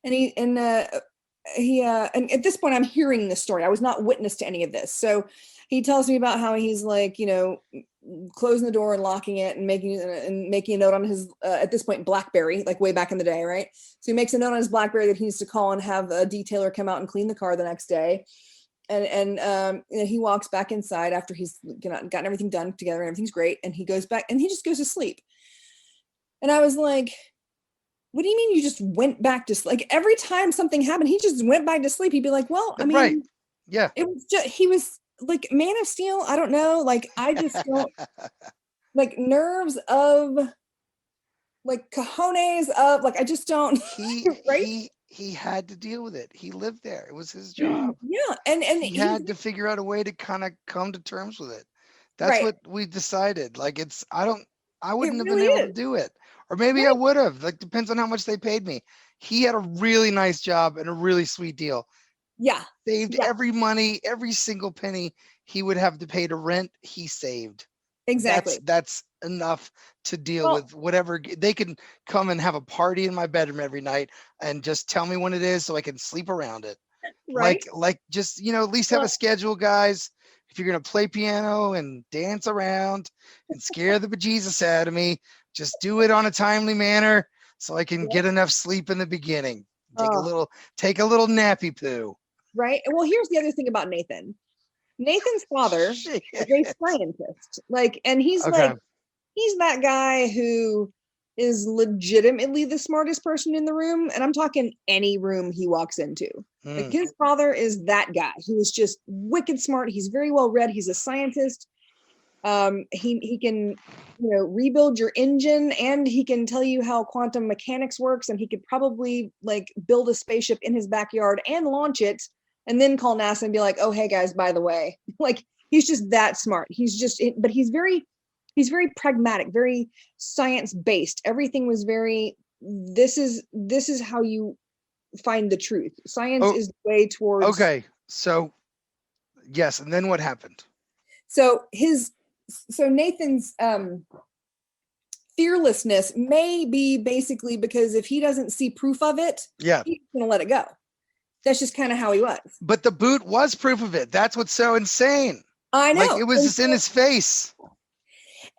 And and at this point I'm hearing this story. I was not witness to any of this. So he tells me about how he's like, closing the door and locking it and making a note on his at this point BlackBerry, like way back in the day, right? So he makes a note on his BlackBerry that he needs to call and have a detailer come out and clean the car the next day. And he walks back inside after he's gotten everything done together and everything's great. And he goes back and he just goes to sleep. And I was like, what do you mean you just went back to sleep? Like every time something happened, he just went back to sleep. He'd be like, well, I mean, right. Yeah. It was just, he was like Man of Steel. I don't know. Like, I just don't like nerves of like cojones of like, I just don't. He had to deal with it. He lived there. It was his job. Yeah. And he had to figure out a way to kind of come to terms with it. That's what we decided. Like I wouldn't have been able to do it. Or maybe I would have. Like depends on how much they paid me. He had a really nice job and a really sweet deal. Yeah. Saved every money, every single penny he would have to pay to rent, he saved. Exactly. That's enough to deal with whatever. They can come and have a party in my bedroom every night and just tell me when it is so I can sleep around it. Right. Like just, at least have a schedule, guys. If you're going to play piano and dance around and scare the bejesus out of me, just do it on a timely manner so I can get enough sleep in the beginning. Take a little nappy poo. Right. Well, here's the other thing about Nathan. Nathan's father is a scientist. Like, and he's like, he's that guy who is legitimately the smartest person in the room. And I'm talking any room he walks into. Like his father is that guy who is just wicked smart. He's very well read. He's a scientist. He can, rebuild your engine and he can tell you how quantum mechanics works. And he could probably like build a spaceship in his backyard and launch it and then call NASA and be like, oh, hey guys, by the way, like he's just that smart. But he's very pragmatic, very science-based. Everything was very, this is how you find the truth. Science is the way towards. Okay. So yes. And then what happened? So Nathan's fearlessness may be basically because if he doesn't see proof of it, he's gonna let it go. That's just kind of how he was. But the boot was proof of it. That's what's so insane. I know. Like it was And just in his face.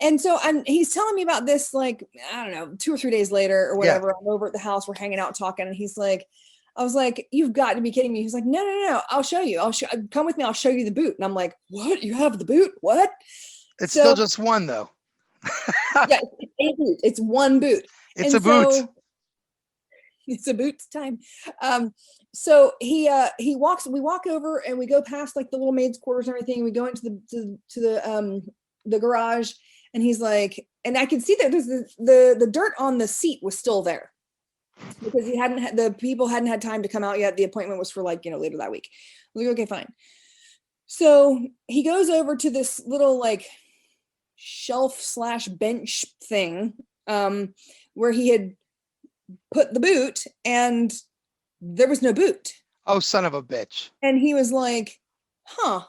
And so he's telling me about this, like, I don't know, 2 or 3 days later or whatever. I'm over at the house, we're hanging out talking, and he's like, I was like, you've got to be kidding me. He's like, no, I'll show you. Come with me, I'll show you the boot. And I'm like, what? You have the boot? What? It's still just one though. Yeah, it's a boot. It's one boot. It's a boot. So, it's a boot time. So we walk over and we go past like the little maid's quarters and everything. We go into the garage, and he's like, and I could see that there's the dirt on the seat was still there because the people hadn't had time to come out yet. The appointment was for like, later that week. I was like, okay, fine. So he goes over to this little like shelf/bench thing where he had put the boot, and there was no boot. Oh, son of a bitch. And he was like, huh.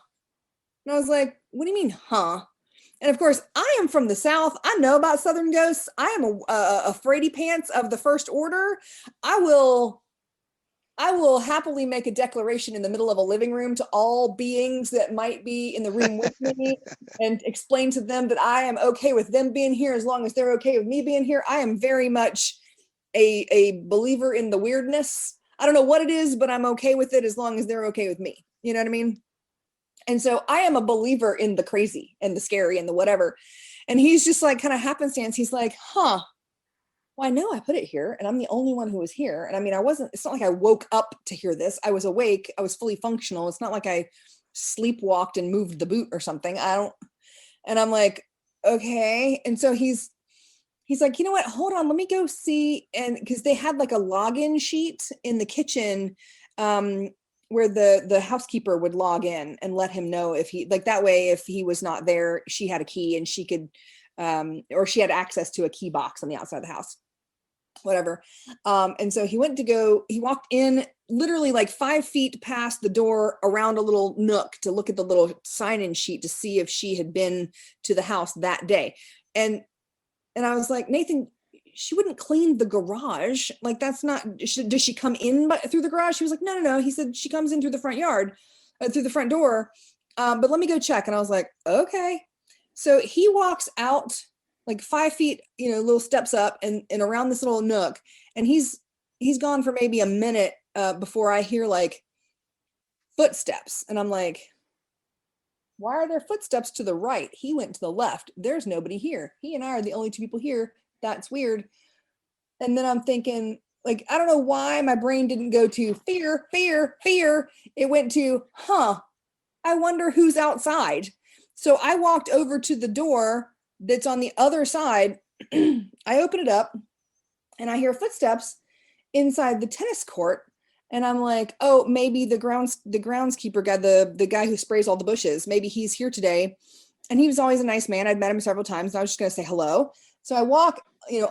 And I was like, what do you mean, huh? And of course, I am from the South. I know about Southern ghosts. I am a fraidy pants of the first order. I will happily make a declaration in the middle of a living room to all beings that might be in the room with me and explain to them that I am okay with them being here as long as they're okay with me being here. I am very much a believer in the weirdness. I don't know what it is, but I'm okay with it as long as they're okay with me. You know what I mean? And so I am a believer in the crazy and the scary and the whatever. And he's just like kind of happenstance. He's like, huh, well, I know I put it here and I'm the only one who was here. And I mean, it's not like I woke up to hear this. I was awake. I was fully functional. It's not like I sleepwalked and moved the boot or something. And I'm like, okay. And so he's like, you know what? Hold on. Let me go see. And because they had like a login sheet in the kitchen where the housekeeper would log in and let him know if he, like that way, if he was not there, she had a key and she could, or she had access to a key box on the outside of the house, whatever. And so he walked in literally like 5 feet past the door around a little nook to look at the little sign-in sheet to see if she had been to the house that day. And I was like, Nathan, she wouldn't clean the garage. Like, that's not, does she come in through the garage? She was like, no. He said, she comes in through the front yard, through the front door. But let me go check. And I was like, okay. So he walks out like 5 feet, little steps up and around this little nook. And he's gone for maybe a minute before I hear like footsteps. And I'm like, why are there footsteps to the right? He went to the left. There's nobody here. He and I are the only 2 people here. That's weird. And then I'm thinking, like, I don't know why my brain didn't go to fear. It went to, I wonder who's outside. So I walked over to the door that's on the other side. I open it up and I hear footsteps inside the tennis court. And I'm like, oh, maybe the groundskeeper guy, the guy who sprays all the bushes, maybe he's here today. And he was always a nice man. I'd met him several times and I was just going to say hello. So I walk,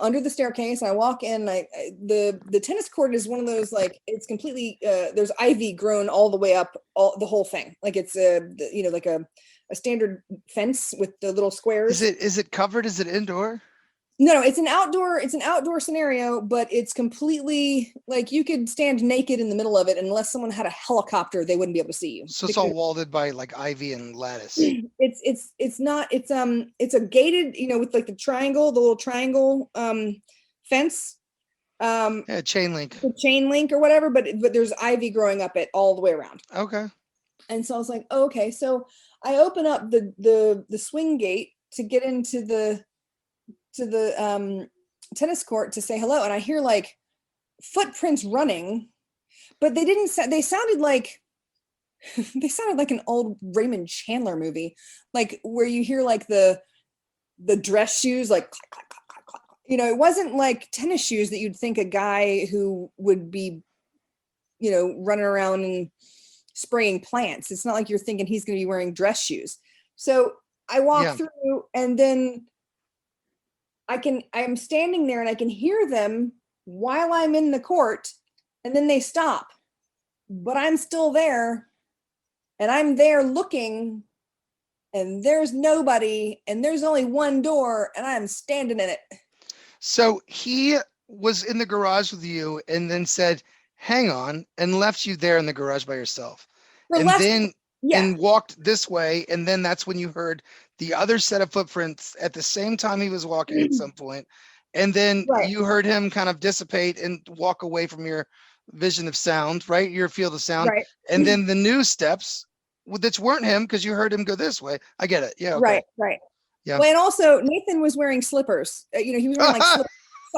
under the staircase and I walk in. The tennis court is one of those, like, it's completely, there's ivy grown all the way up, the whole thing. Like it's like a standard fence with the little squares. Is it covered? Is it indoor? No, it's an outdoor scenario, but it's completely like you could stand naked in the middle of it. Unless someone had a helicopter, they wouldn't be able to see you. So it's all walled by like ivy and lattice. It's a gated, with like the little triangle fence. Yeah, chain link. The chain link or whatever, but there's ivy growing up it all the way around. Okay. And so I was like, oh, okay. So I open up the swing gate to get into the tennis court to say hello, and I hear like footprints running, but they sounded like an old Raymond Chandler movie, like where you hear like the dress shoes like clack, clack, clack, clack, clack. It wasn't like tennis shoes that you'd think a guy who would be running around and spraying plants. It's not like you're thinking he's going to be wearing dress shoes. So I walk through, and then I'm standing there and I can hear them while I'm in the court, and then they stop, but I'm still there and I'm there looking, and there's nobody, and there's only one door, and I'm standing in it. So he was in the garage with you and then said, hang on, and left you there in the garage by yourself. For And less, then yeah, and walked this way, and then that's when you heard the other set of footprints at the same time he was walking at some point. And then right, you heard him kind of dissipate and walk away from your vision of sound, right? Your field of sound. right, And then the new steps, which weren't him because you heard him go this way. I get it. Yeah, okay. right, right. Yeah. Well, and also Nathan was wearing slippers. You know, he was wearing like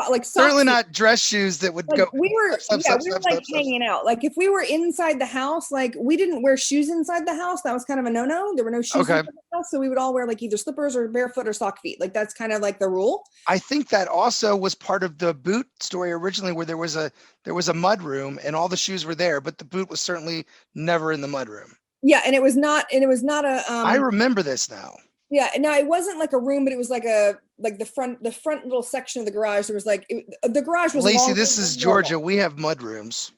like socks. Certainly not dress shoes that would Like go we were, step, yeah, step, we were step, like step, step. hanging out. Like if we were inside the house, like we didn't wear shoes inside the house. That was kind of a no-no. There were no shoes Okay. inside the house, so we would all wear like either slippers or barefoot or sock feet. Like that's kind of like the rule. I think that also was part of the boot story originally, where there was a mud room and all the shoes were there, but the boot was certainly never in the mud room. Yeah, and it was not a I remember this now. yeah, no, it wasn't like a room, but it was like the front little section of the garage. There was like the garage was Lacey, longer this than is normal. Georgia. We have mud rooms.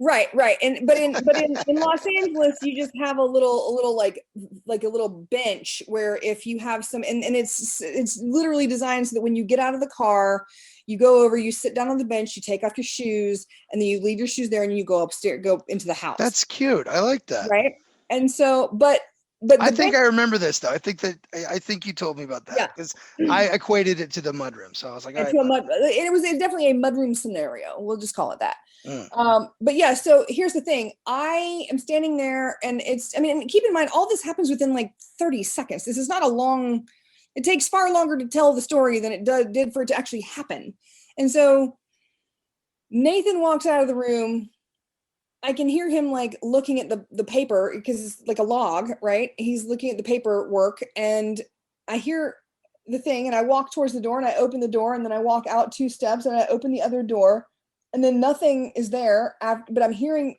Right, right. And but in Los Angeles, you just have a little like a little bench where if you have some and it's literally designed so that when you get out of the car, you go over, you sit down on the bench, you take off your shoes, and then you leave your shoes there and you go upstairs, go into the house. That's cute. I like that. right. And so, but I think I remember this though. I think you told me about that because I equated it to the mud room. So I was like, all right, it was definitely a mudroom scenario. We'll just call it that. But yeah, so here's the thing. I am standing there and keep in mind, all this happens within like 30 seconds. This is not a long, it takes far longer to tell the story than it did for it to actually happen. And so Nathan walks out of the room. I can hear him like looking at the paper because it's like a log, right? He's looking at the paperwork and I hear the thing and I walk towards the door and I open the door and then I walk out 2 steps and I open the other door and then nothing is there, but I'm hearing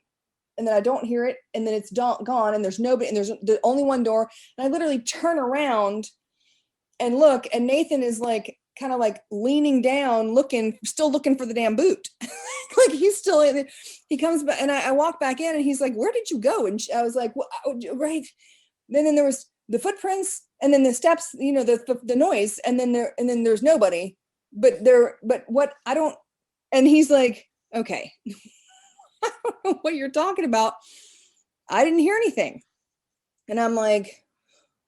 and then I don't hear it and then it's gone and there's nobody and there's only one door and I literally turn around and look and Nathan is like kind of like leaning down still looking for the damn boot. Like he's still in it. He comes back and I walk back in and he's like, where did you go? And I was like, well, right. And then there was the footprints and then the steps, you know, the noise and then there's nobody, but what I don't, and he's like, okay, I don't know what you're talking about. I didn't hear anything. And I'm like,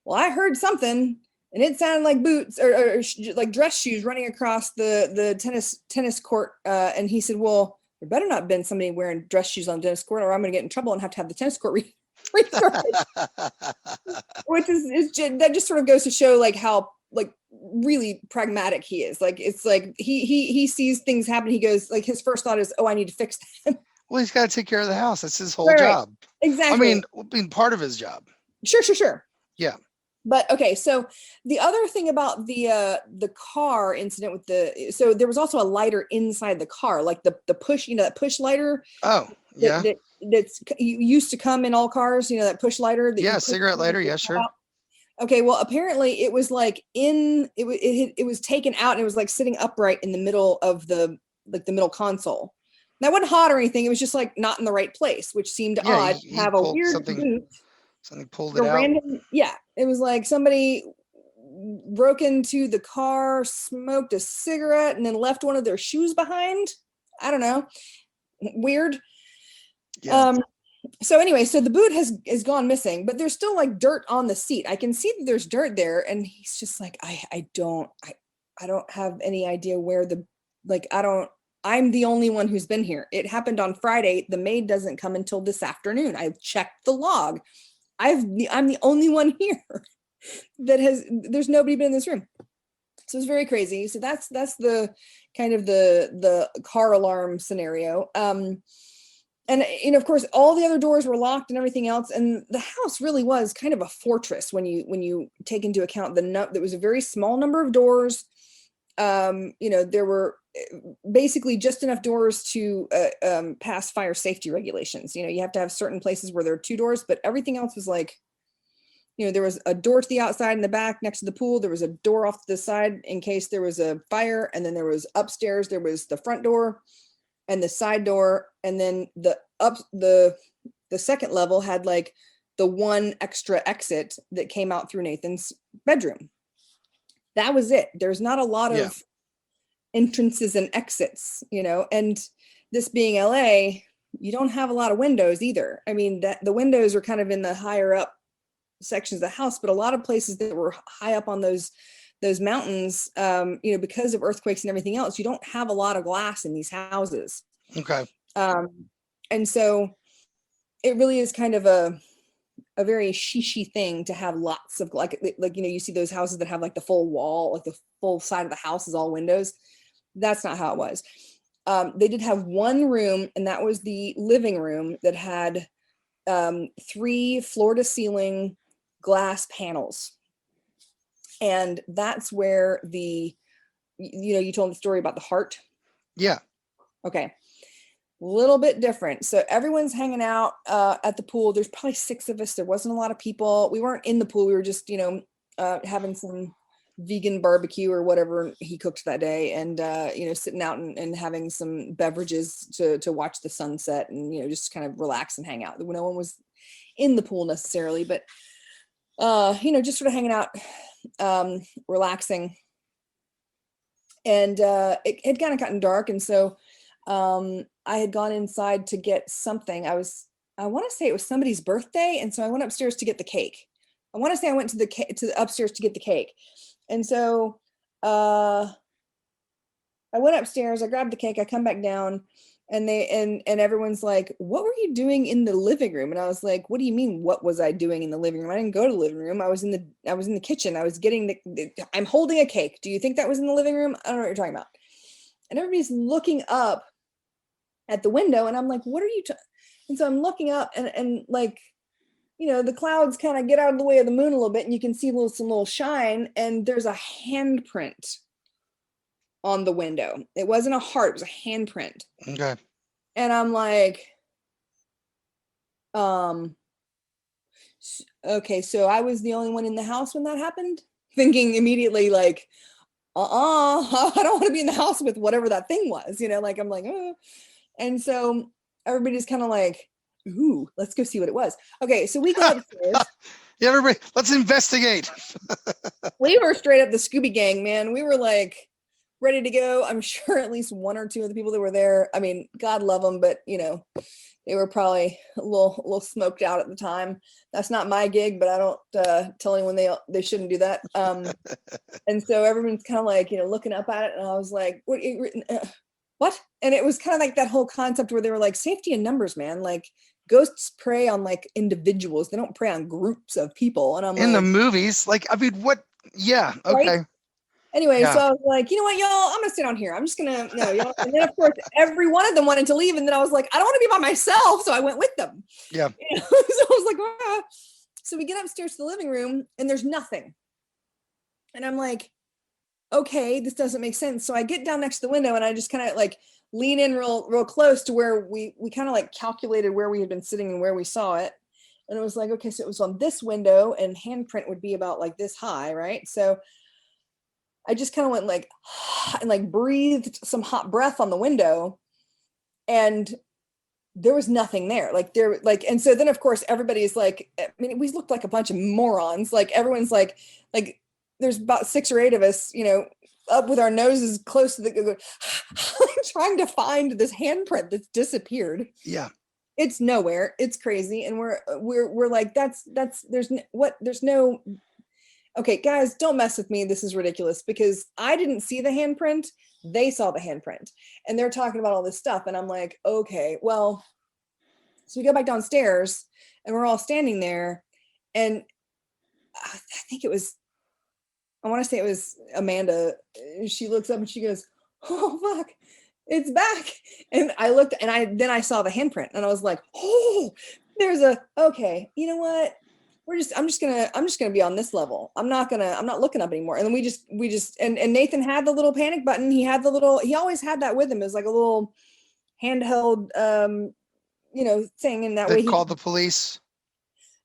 well, I heard something and it sounded like boots or like dress shoes running across the tennis court. And he said, well, there better not have been somebody wearing dress shoes on the tennis court or I'm going to get in trouble and have to have the tennis court restarted. Which is that just sort of goes to show like how like really pragmatic he is. Like it's like he sees things happen. He goes like his first thought is, oh, I need to fix that. Well, he's got to take care of the house. That's his whole job. Exactly. I mean, part of his job. Sure. Yeah. But okay, so the other thing about the car incident so there was also a lighter inside the car, like the push, you know, that push lighter. Oh, yeah. That's used to come in all cars, you know, that push lighter. Yeah, cigarette lighter. Yeah, sure. Out. Okay, well, apparently it was like it was taken out and it was like sitting upright in the middle of the middle console. That wasn't hot or anything. It was just like not in the right place, which seemed odd to have a weird boot. Something pulled it out. Yeah, it was like somebody broke into the car, smoked a cigarette, and then left one of their shoes behind. I don't know. Weird. Yeah. So anyway, so the boot is gone missing, but there's still like dirt on the seat. I can see that there's dirt there, and he's just like, I don't have any idea where I'm the only one who's been here. It happened on Friday. The maid doesn't come until this afternoon. I checked the log. I'm the only one here there's nobody been in this room. So it's very crazy. So that's the kind of the car alarm scenario. And you know, of course, all the other doors were locked and everything else. And the house really was kind of a fortress when you take into account there was a very small number of doors. You know, there were basically just enough doors to pass fire safety regulations. You know, you have to have certain places where there are 2 doors, but everything else was like, you know, there was a door to the outside and the back next to the pool. There was a door off to the side in case there was a fire. And then there was upstairs, there was the front door and the side door. And then the second level had like the one extra exit that came out through Nathan's bedroom. That was it. There's not a lot of entrances and exits, you know, and this being LA, you don't have a lot of windows either. I mean, that the windows are kind of in the higher up sections of the house, but a lot of places that were high up on those mountains, because of earthquakes and everything else, you don't have a lot of glass in these houses. Okay. And so it really is kind of a very shishi thing to have lots of like you see those houses that have like the full wall, like the full side of the house is all windows. That's not how it was. They did have one room, and that was the living room that had 3 floor to ceiling glass panels. And that's where you told the story about the heart. Yeah. Okay. Little bit different. So everyone's hanging out at the pool. There's probably 6 of us. There wasn't a lot of people. We weren't in the pool. We were just, having some vegan barbecue or whatever he cooked that day, and sitting out and having some beverages to watch the sunset, and just kind of relax and hang out. No one was in the pool necessarily, but just sort of hanging out, relaxing. And it had kind of gotten dark, and so I had gone inside to get something. I want to say it was somebody's birthday, and so I went upstairs to get the cake. I want to say I went to the upstairs to get the cake, and so I went upstairs. I grabbed the cake. I come back down, and everyone's like, "What were you doing in the living room?" And I was like, "What do you mean? What was I doing in the living room? I didn't go to the living room. I was in the kitchen. I was getting I'm holding a cake. Do you think that was in the living room? I don't know what you're talking about." And everybody's looking up at the window, and I'm like, "What are you?" And so I'm looking up, and like, the clouds kind of get out of the way of the moon a little bit, and you can see some little shine, and there's a handprint on the window. It wasn't a heart, it was a handprint. Okay. And I'm like, okay, so I was the only one in the house when that happened, thinking immediately like, I don't want to be in the house with whatever that thing was, like, I'm like, oh. And so everybody's kind of like, ooh, let's go see what it was. Okay, so we go upstairs. Yeah, everybody, let's investigate. We were straight up the Scooby Gang, man. We were like ready to go. I'm sure at least 1 or 2 of the people that were there, I mean, God love them, but they were probably a little smoked out at the time. That's not my gig, but I don't tell anyone they shouldn't do that. And so everyone's kind of like, looking up at it, and I was like, what? And it was kind of like that whole concept where they were like, safety in numbers, man. Like, ghosts prey on like individuals. They don't prey on groups of people. And I'm in like, the movies, like, I mean, what? Yeah. Okay. Right? Anyway, Yeah. so I was like, you know what, y'all, I'm gonna sit down here. I'm just gonna, y'all. And then of course, every one of them wanted to leave. And then I was like, I don't want to be by myself. So I went with them. Yeah. So I was like, ah. So we get upstairs to the living room, and there's nothing. And I'm like, okay, this doesn't make sense. So I get down next to the window, and I just kind of like lean in real close to where we kind of like calculated where we had been sitting and where we saw it. And it was like, okay, so it was on this window, and handprint would be about like this high, right? So I just kind of went like, and like breathed some hot breath on the window, and there was nothing there. And so then of course everybody's like, I mean, we looked like a bunch of morons. Like everyone's like there's about 6 or 8 of us, up with our noses close to the, trying to find this handprint that's disappeared. Yeah. It's nowhere. It's crazy. And we're like, there's no, okay, guys, don't mess with me. This is ridiculous, because I didn't see the handprint. They saw the handprint, and they're talking about all this stuff. And I'm like, okay, well, so we go back downstairs, and we're all standing there. And I think I want to say it was Amanda. She looks up and she goes, oh, fuck, it's back. And I looked, and then I saw the handprint, and I was like, oh, okay, you know what? I'm just gonna be on this level. I'm not looking up anymore. And then we just and Nathan had the little panic button. He always had that with him. It was like a little handheld thing, and that way he called the police.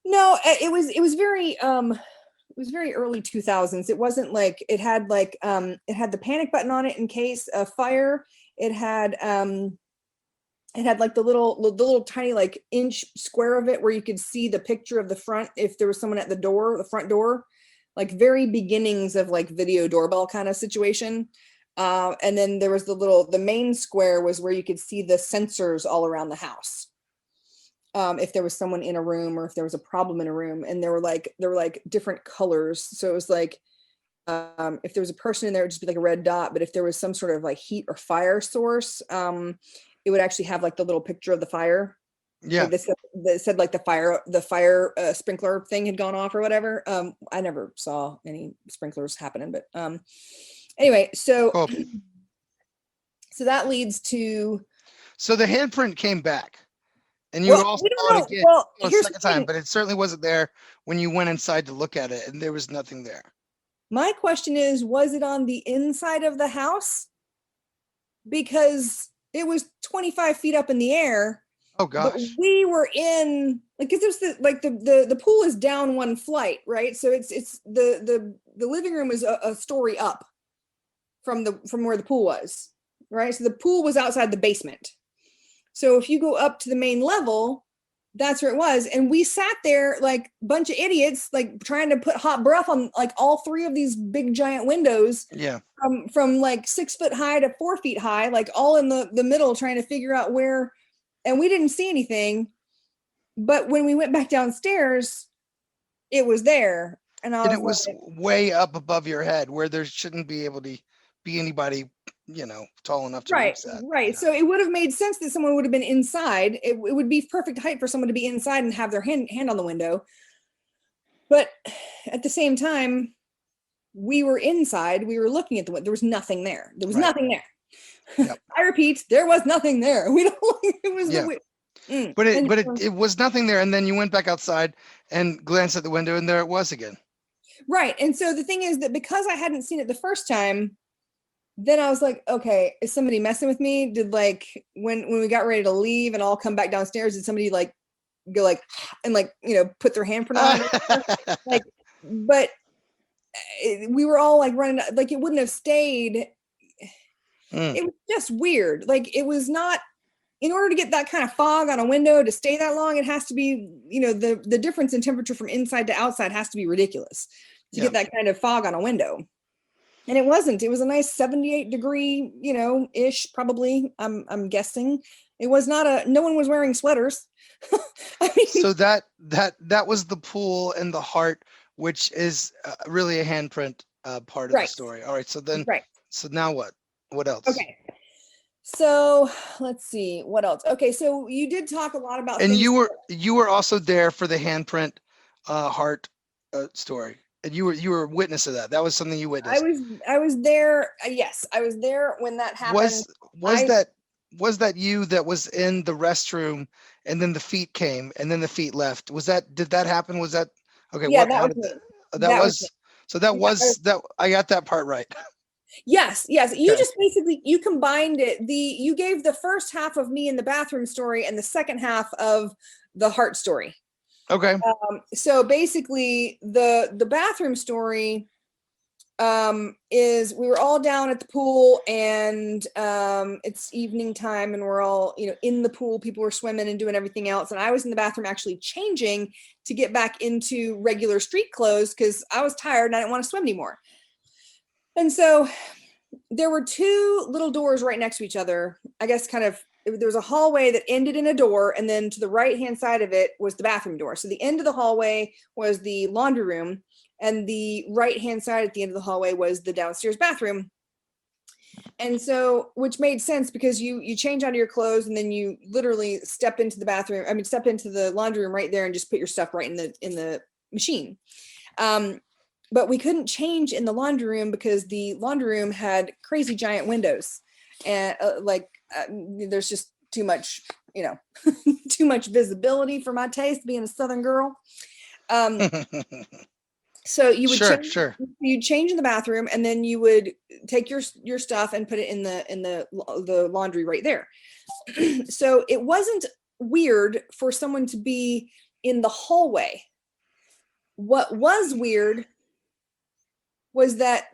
No, it was very early 2000s. It wasn't like it had the panic button on it in case of fire. It had like the little tiny like inch square of it where you could see the picture of the front if there was someone at the front door, like very beginnings of like video doorbell kind of situation. And then there was the main square was where you could see the sensors all around the house. If there was someone in a room or if there was a problem in a room, and there were like different colors. So it was like, if there was a person in there, it'd just be like a red dot. But if there was some sort of like heat or fire source, it would actually have like the little picture of the fire. Yeah. Like that said like the fire sprinkler thing had gone off or whatever. I never saw any sprinklers happening, but anyway, so Cool. so that leads to. So the handprint came back, and you Well, also we don't saw it know. again Well, a here's second the thing. time, but it certainly wasn't there when you went inside to look at it, and there was nothing there. My question is, was it on the inside of the house? Because it was 25 feet up in the air. Oh But gosh. we were in like, because it was the pool is down one flight, right? So it's the living room is a story up from where the pool was, right? So the pool was outside the basement. So if you go up to the main level, that's where it was. And we sat there like a bunch of idiots, like trying to put hot breath on like all three of these big giant windows. Yeah. From like 6 foot high to 4 feet high, like all in the middle, trying to figure out where. And we didn't see anything. But when we went back downstairs, it was there. And And it was was like, way up above your head where there shouldn't be able to be anybody, tall enough to right, reach that. right. So it would have made sense that someone would have been inside. It would be perfect height for someone to be inside and have their hand on the window. But at the same time, we were inside. We were looking at the window. There was nothing there. There was Right. nothing there. Yep. I repeat, there was nothing there. We don't. It was Yeah. the. But And it was nothing there, and then you went back outside and glanced at the window, and there it was again. right. And so the thing is that because I hadn't seen it the first time, then I was like, okay, is somebody messing with me? Did like when we got ready to leave and all come back downstairs, did somebody like go like and like put their handprint on it? Like, but we were all like running, like it wouldn't have stayed. It was just weird. Like it was not, in order to get that kind of fog on a window to stay that long, it has to be, the difference in temperature from inside to outside has to be ridiculous to get that kind of fog on a window. And it wasn't. It was a nice 78 degree, ish, probably. I'm guessing. It was not no one was wearing sweaters. I mean, so that was the pool and the heart, which is really a handprint part of the story. All right. So then, so now what? What else? Okay. So let's see what else. Okay. So you did talk a lot about, and you were also there for the handprint heart story. And you were witness to that. That was something you witnessed. I was there. Yes, I was there when that happened. Was that you that was in the restroom and then the feet came and then the feet left? Did that happen? Was that okay? Yeah, I got that part right. Yes. You just basically, you combined it. You gave the first half of me in the bathroom story and the second half of the heart story. Okay. So basically the bathroom story is we were all down at the pool and it's evening time and we're all, in the pool, people were swimming and doing everything else. And I was in the bathroom actually changing to get back into regular street clothes because I was tired and I didn't want to swim anymore. And so there were two little doors right next to each other. I guess there was a hallway that ended in a door, and then to the right-hand side of it was the bathroom door. So the end of the hallway was the laundry room, and the right-hand side at the end of the hallway was the downstairs bathroom. And so, which made sense because you change out of your clothes and then you literally step into the laundry room right there and just put your stuff right in the machine. But we couldn't change in the laundry room because the laundry room had crazy giant windows and there's just too much, too much visibility for my taste being a Southern girl. So you would you'd change in the bathroom and then you would take your stuff and put it in the laundry right there. So it wasn't weird for someone to be in the hallway. What was weird was that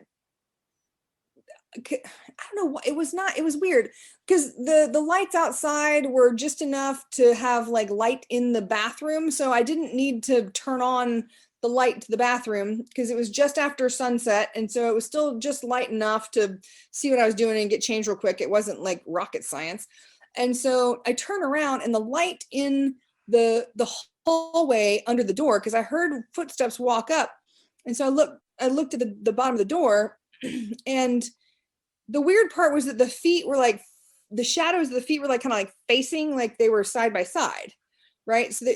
I don't know what it was. Not, it was weird because the lights outside were just enough to have like light in the bathroom, so I didn't need to turn on the light to the bathroom because it was just after sunset, and so it was still just light enough to see what I was doing and get changed real quick. It wasn't like rocket science. And so I turn around and the light in the hallway under the door, because I heard footsteps walk up. And so I looked at the bottom of the door, and the weird part was that the feet were like, the shadows of the feet were like kind of like facing, like they were side by side, right? So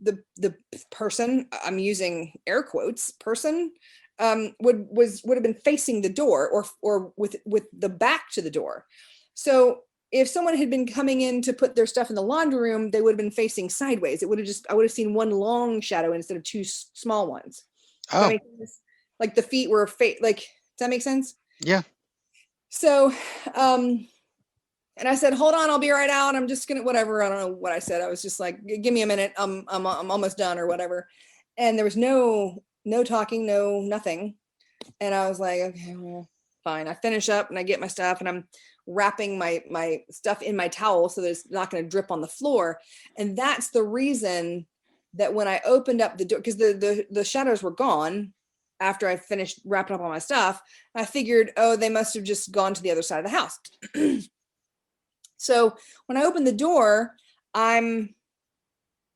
the person, I'm using air quotes, person, would have been facing the door, or with the back to the door. So if someone had been coming in to put their stuff in the laundry room, they would have been facing sideways. It would have just, I would have seen one long shadow instead of two small ones. Does that make sense? Like the feet were like, does that make sense? Yeah. So, and I said, hold on, I'll be right out. I'm just gonna, whatever. I don't know what I said. I was just like, give me a minute. I'm almost done or whatever. And there was no talking, no nothing. And I was like, okay, well, fine. I finish up and I get my stuff and I'm wrapping my stuff in my towel so that it's not going to drip on the floor. And that's the reason that when I opened up the door, because the shadows were gone after I finished wrapping up all my stuff, I figured, oh, they must have just gone to the other side of the house. So when I opened the door, I'm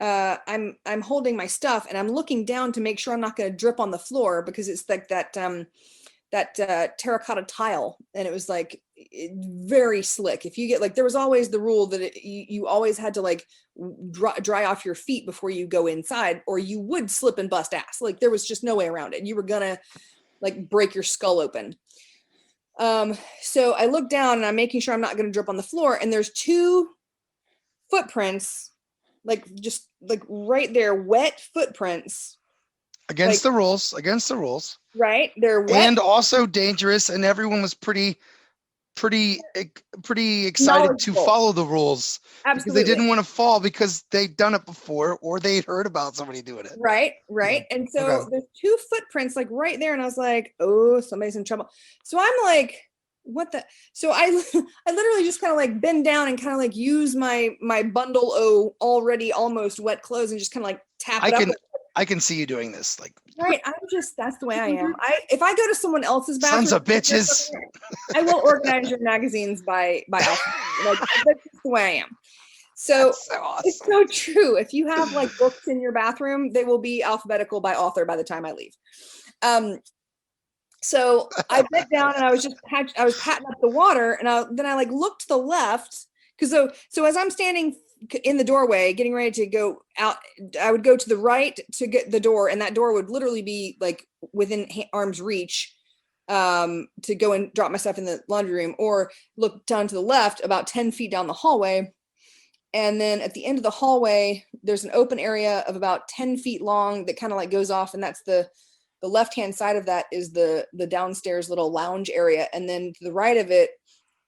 holding my stuff and I'm looking down to make sure I'm not going to drip on the floor, because it's like that terracotta tile, and it was like very slick. If you get like, there was always the rule that you always had to like dry off your feet before you go inside, or you would slip and bust ass. Like there was just no way around it. You were gonna like break your skull open. So I look down and I'm making sure I'm not gonna drip on the floor, and there's two footprints, like just like right there, wet footprints. Against the rules, Right, they're wet and also dangerous, and everyone was pretty excited to follow the rules. Absolutely. Because they didn't want to fall because they'd done it before or they'd heard about somebody doing it. Right. Yeah. And so there's two footprints like right there, and I was like, oh, somebody's in trouble. So I'm like, what the? So I literally just kind of like bend down and kind of like use my bundle of already almost wet clothes and just kind of like tap it up. I can see you doing this, like, right. That's the way I am. If I go to someone else's bathroom, sons of bitches, I will organize your magazines by alphabet. Like, that's just the way I am. So awesome. It's so true. If you have like books in your bathroom, they will be alphabetical by author by the time I leave. So I bent down and I was patting up the water, and then I like looked to the left, because so as I'm standing in the doorway getting ready to go out, I would go to the right to get the door, and that door would literally be like within arm's reach to go and drop my stuff in the laundry room, or look down to the left about 10 feet down the hallway. And then at the end of the hallway, there's an open area of about 10 feet long that kind of like goes off, and that's the left-hand side of that is the downstairs little lounge area. And then to the right of it,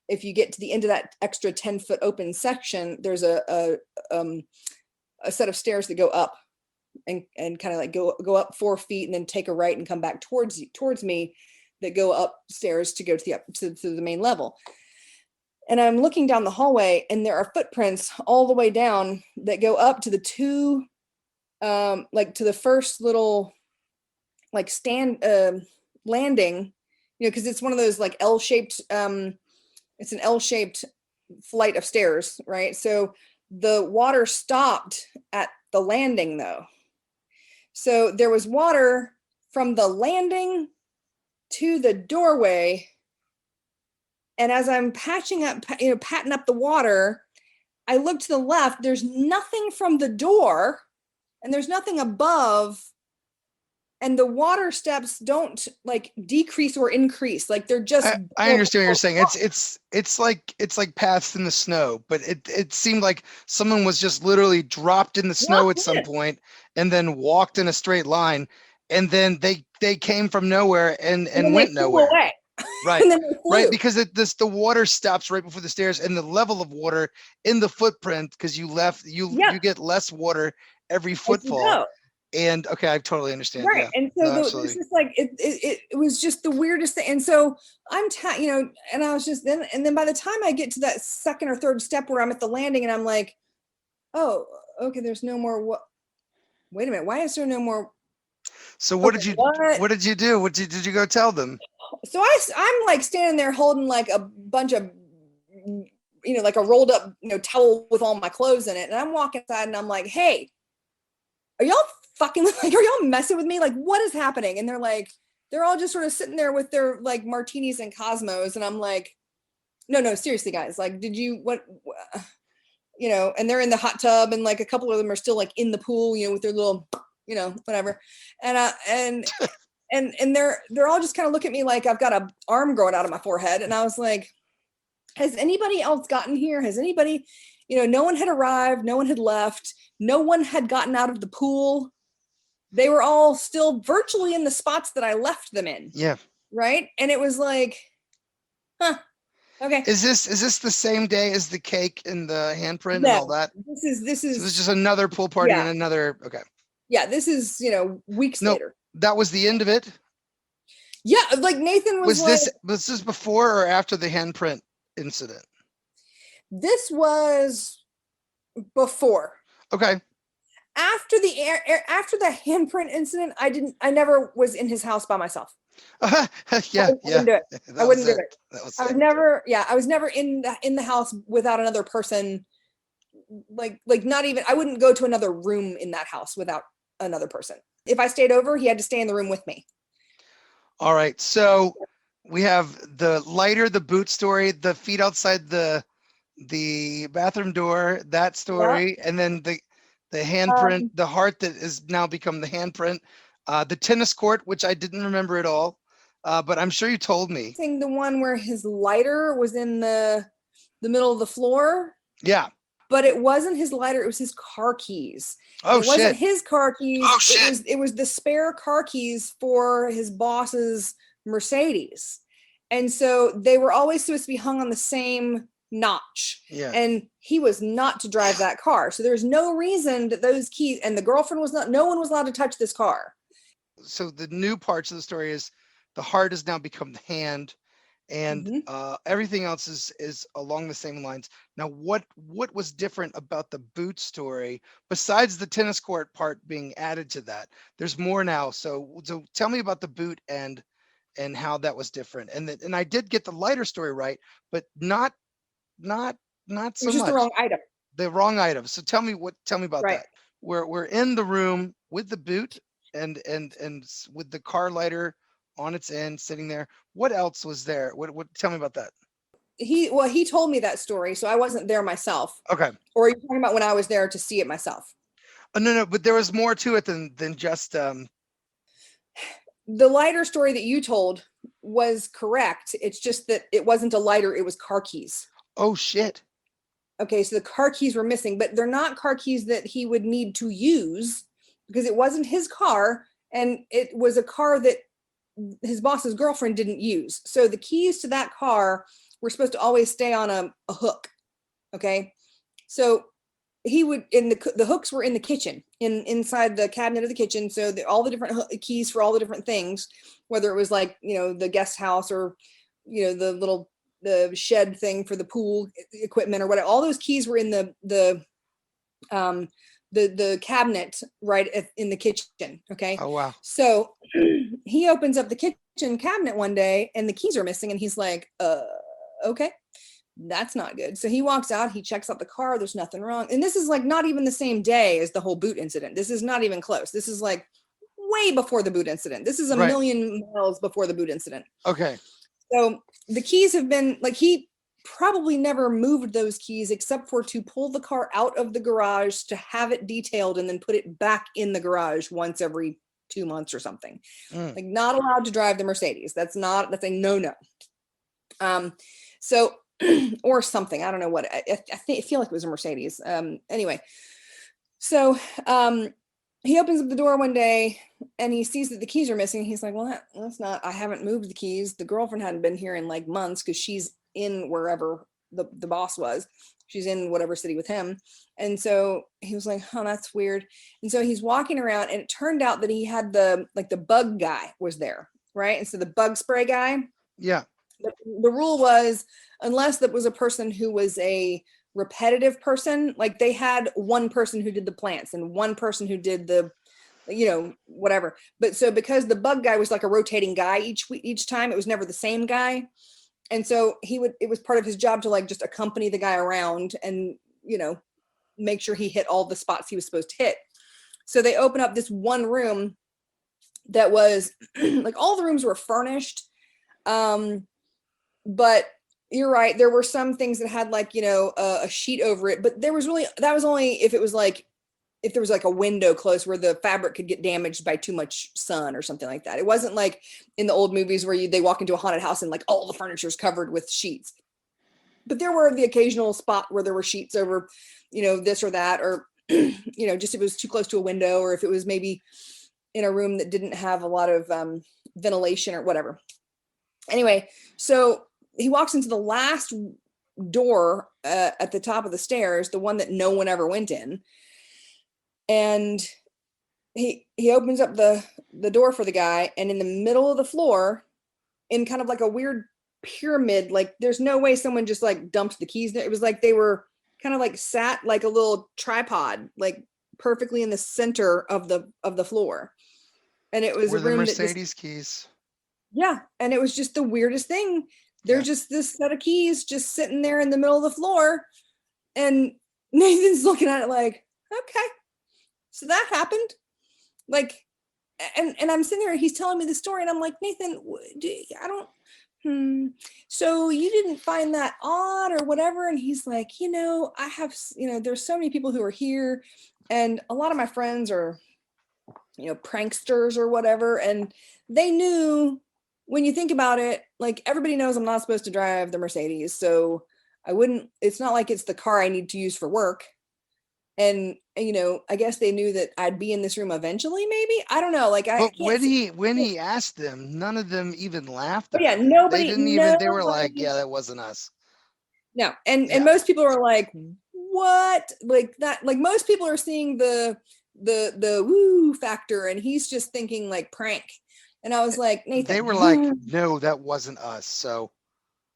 if you get to the end of that extra 10-foot open section, there's a set of stairs that go up and kind of like go up 4 feet and then take a right and come back towards me, that go upstairs to go to the main level. And I'm looking down the hallway, and there are footprints all the way down that go up to the two, like to the first little like landing, because it's one of those like L-shaped, it's an L-shaped flight of stairs, right? So the water stopped at the landing though. So there was water from the landing to the doorway. And as I'm patting up the water, I look to the left, there's nothing from the door and there's nothing above. And the water steps don't like decrease or increase. Like they're just. I understand what you're saying. It's like paths in the snow, but it seemed like someone was just literally dropped in the snow at some point and then walked in a straight line, and then they came from nowhere and went nowhere. Away. Right, right, because the water stops right before the stairs, and the level of water in the footprint, because you get less water every footfall. And okay, I totally understand. Right. Yeah. And No, so it's absolutely. just like it was just the weirdest thing. And so you know, and I was just then by the time I get to that second or third step where I'm at the landing and I'm like, oh, okay, there's no more wait a minute, why is there no more? So Okay, what did you do? Did you go tell them? So I'm like standing there holding like a bunch of, you know, like a rolled up, you know, towel with all my clothes in it. And I'm walking inside and I'm like, hey, are y'all fucking like, are y'all messing with me? Like, what is happening? And they're all just sort of sitting there with their like martinis and Cosmos. And I'm like, no, seriously, guys, like, did you, you know, and they're in the hot tub and like a couple of them are still like in the pool, you know, with their little, you know, whatever. And they're all just kind of look at me like I've got a arm growing out of my forehead. And I was like, has anybody else gotten here? Has anybody, you know, no one had arrived, no one had left, no one had gotten out of the pool. They were all still virtually in the spots that I left them in. Yeah. Right. And it was like, huh, okay. Is this the same day as the cake and the handprint and No, all that? this is So this is just another pool party and another, okay. Yeah, this is, you know, weeks later. That was the end of it? Yeah, like Nathan was like, was this before or after the handprint incident? This was before. Okay. After the handprint incident, I never was in his house by myself. Yeah, I wouldn't do it. I wouldn't do it. I was never in the house without another person. Like not even, I wouldn't go to another room in that house without another person. If I stayed over, he had to stay in the room with me. All right. So we have the lighter, the boot story, the feet outside the bathroom door, that story, and then the handprint, the heart that has now become the handprint, the tennis court, which I didn't remember at all, but I'm sure you told me. The one where his lighter was in the middle of the floor. Yeah. But it wasn't his lighter, it was his car keys. Oh, it wasn't his car keys. Oh, shit. It was the spare car keys for his boss's Mercedes. And so they were always supposed to be hung on the same notch. Yeah. And he was not to drive that car. So there's no reason that those keys, and the girlfriend was not, no one was allowed to touch this car. So the new parts of the story is the heart has now become the hand, and everything else is along the same lines. Now, what was different about the boot story besides the tennis court part being added to that? There's more now. So tell me about the boot and how that was different. And I did get the lighter story right, but not so much. It was just the wrong item. The wrong item. So tell me about that. We're in the room with the boot and with the car lighter on its end sitting there. What else was there? What tell me about that? He told me that story, so I wasn't there myself. Okay. Or are you talking about when I was there to see it myself? No, but there was more to it than just the lighter story that you told was correct. It's just that it wasn't a lighter, it was car keys. Oh shit. Okay, so the car keys were missing, but they're not car keys that he would need to use because it wasn't his car, and it was a car that his boss's girlfriend didn't use. So the keys to that car were supposed to always stay on a hook. Okay. So he would, the hooks were in the kitchen, inside the cabinet of the kitchen. So all the different keys for all the different things, whether it was like, you know, the guest house or, you know, the shed thing for the pool equipment or whatever, all those keys were in the cabinet right in the kitchen. Okay. Oh wow. So he opens up the kitchen cabinet one day and the keys are missing, and he's like, okay, that's not good. So he walks out, he checks out the car, there's nothing wrong. And this is like not even the same day as the whole boot incident. This is not even close. This is like way before the boot incident. This is a million miles before the boot incident. Okay. So the keys have been like, he probably never moved those keys except for to pull the car out of the garage to have it detailed and then put it back in the garage once every 2 months or something. Like not allowed to drive the Mercedes. That's a no. So, or something, I don't know what, I feel like it was a Mercedes. Anyway, so, he opens up the door one day and he sees that the keys are missing. He's like, well, that's not, I haven't moved the keys. The girlfriend hadn't been here in like months because she's in wherever the boss was. She's in whatever city with him. And so he was like, oh, that's weird. And so he's walking around, and it turned out that he had the bug guy was there, right? And so the bug spray guy. Yeah. The rule was, unless that was a person who was a repetitive person, like they had one person who did the plants and one person who did the, whatever. But so because the bug guy was like a rotating guy each time, it was never the same guy. And so it was part of his job to like just accompany the guy around and, make sure he hit all the spots he was supposed to hit. So they open up this one room that was like, all the rooms were furnished. But you're right. There were some things that had like, a sheet over it, but that was only if it was like, if there was like a window close where the fabric could get damaged by too much sun or something like that. It wasn't like in the old movies where they walk into a haunted house and like all the furniture is covered with sheets. But there were the occasional spot where there were sheets over, this or that, or, just if it was too close to a window, or if it was maybe in a room that didn't have a lot of ventilation or whatever. Anyway, so he walks into the last door at the top of the stairs, the one that no one ever went in. And he opens up the door for the guy, and in the middle of the floor, in kind of like a weird pyramid, like there's no way someone just like dumped the keys there. It was like they were kind of like sat like a little tripod, like perfectly in the center of the floor. And it was Were a room the Mercedes keys. Yeah, and it was just the weirdest thing. They're just this set of keys just sitting there in the middle of the floor, and Nathan's looking at it like, okay, so that happened. Like, and I'm sitting there, he's telling me the story, and I'm like, Nathan, I don't, so you didn't find that odd or whatever? And he's like, I have, there's so many people who are here, and a lot of my friends are, pranksters or whatever, and they knew. When you think about it, like everybody knows I'm not supposed to drive the Mercedes, so it's not like it's the car I need to use for work. And I guess they knew that I'd be in this room eventually, maybe. I don't know. Like But when he asked them, none of them even laughed. Yeah, nobody. They didn't even. They were like, "Yeah, that wasn't us." No, and most people are like, "What?" Like that. Like most people are seeing the woo factor, and he's just thinking like prank. And I was like, Nathan. They were like, "No, that wasn't us." So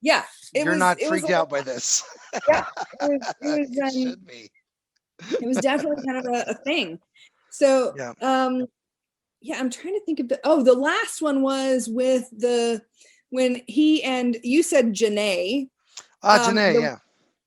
yeah, you're not freaked out by this. Yeah, it was should be. It was definitely kind of a thing. So, yeah, I'm trying to think of the last one was with when he and you said Janae. Janae, yeah.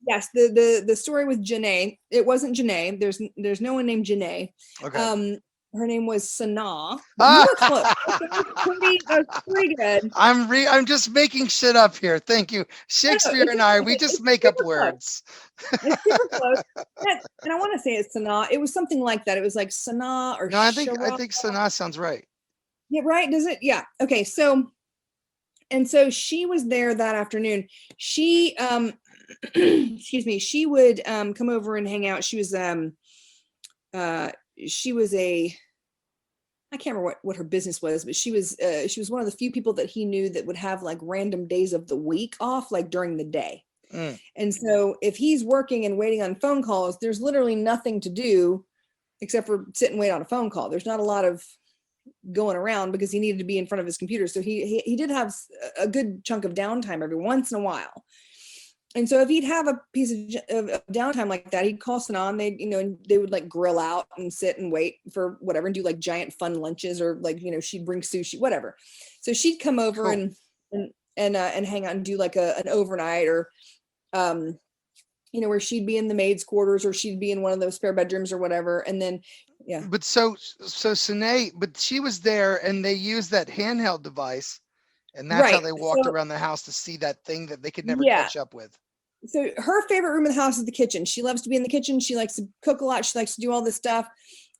Yes, the story with Janae. It wasn't Janae. There's no one named Janae. Okay. Her name was Sanaa. You were close. That was pretty good. I'm just making shit up here. Thank you. Shakespeare and I, we just make up words. It's super close. And I want to say it's Sanaa. It was something like that. It was like Sanaa or no, I think Sanaa sounds right. Yeah, right. Does it? Yeah. Okay. So she was there that afternoon. She excuse me, she would come over and hang out. She was I can't remember what her business was, but she was one of the few people that he knew that would have like random days of the week off, like during the day. And so if he's working and waiting on phone calls, there's literally nothing to do except for sit and wait on a phone call. There's not a lot of going around because he needed to be in front of his computer. So he did have a good chunk of downtime every once in a while. And so if he'd have a piece of downtime like that, he'd call Sanaa, and they would like grill out and sit and wait for whatever and do like giant fun lunches, or like, she'd bring sushi, whatever. So she'd come over and hang out and do like an overnight, or, where she'd be in the maid's quarters, or she'd be in one of those spare bedrooms or whatever. And then, yeah. But so Sanaa, but she was there, and they used that handheld device. And that's how they walked around the house to see that thing that they could never catch up with. So her favorite room in the house is the kitchen. She loves to be in the kitchen. She likes to cook a lot. She likes to do all this stuff.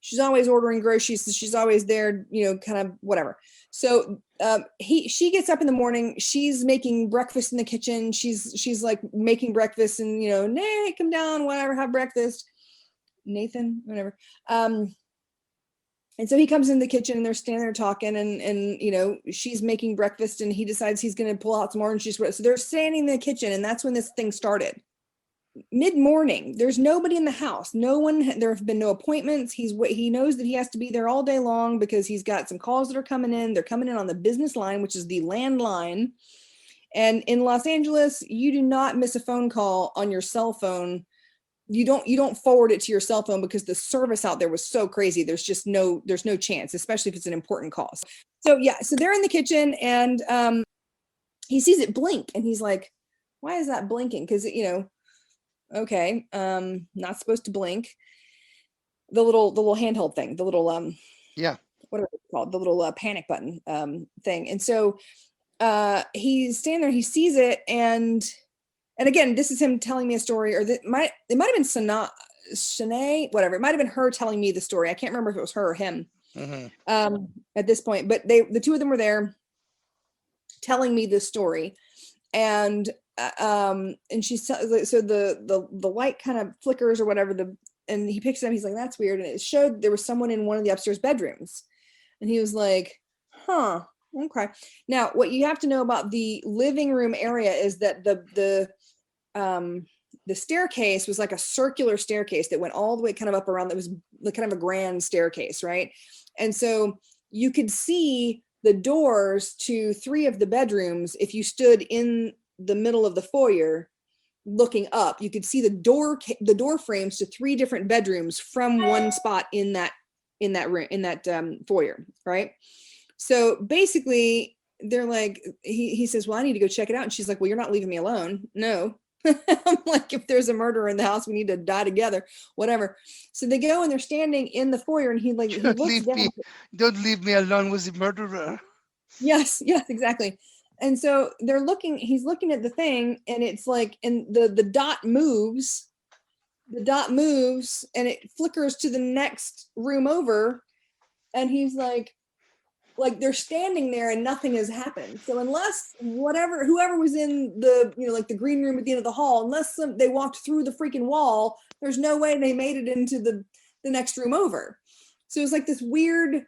She's always ordering groceries. So she's always there, kind of whatever. So she gets up in the morning. She's making breakfast in the kitchen. She's like making breakfast, and Nate, come down, whatever, have breakfast. Nathan, whatever. And so he comes in the kitchen and they're standing there talking and you know, she's making breakfast and he decides he's going to pull out some orange juice. So they're standing in the kitchen and that's when this thing started. Mid-morning, there's nobody in the house. No one, there have been no appointments. He knows that he has to be there all day long because he's got some calls that are coming in. They're coming in on the business line, which is the landline. And in Los Angeles, you do not miss a phone call on your cell phone. You don't forward it to your cell phone because the service out there was so crazy. There's no chance, especially if it's an important call. So yeah, so they're in the kitchen and he sees it blink and he's like, why is that blinking? Because, you know, okay, not supposed to blink. The little handheld thing, the little Yeah. what are they called? The little panic button thing. And so he's standing there, he sees it, and again, this is him telling me a story, or it might have been Shanae, whatever. It might have been her telling me the story. I can't remember if it was her or him at this point, but the two of them were there telling me this story. And she's so the light kind of flickers or whatever, and he picks it up, he's like, that's weird. And it showed there was someone in one of the upstairs bedrooms. And he was like, huh, okay. Now, what you have to know about the living room area is that the staircase was like a circular staircase that went all the way kind of up around, that was kind of a grand staircase, right? And so you could see the doors to 3 of the bedrooms. If you stood in the middle of the foyer looking up, you could see the door frames to 3 different bedrooms from one spot in that room, in that foyer, right? So basically they're like, he says, well, I need to go check it out. And she's like, well, you're not leaving me alone. No. I'm like, if there's a murderer in the house, we need to die together, whatever. So they go and they're standing in the foyer and he looks down. Don't leave me alone with the murderer. Yes, exactly. And so he's looking at the thing and it's like, and the dot moves, and it flickers to the next room over. And he's like they're standing there and nothing has happened. So unless whoever was in the, you know, like the green room at the end of the hall, unless they walked through the freaking wall, there's no way they made it into the next room over. So it was like this weird.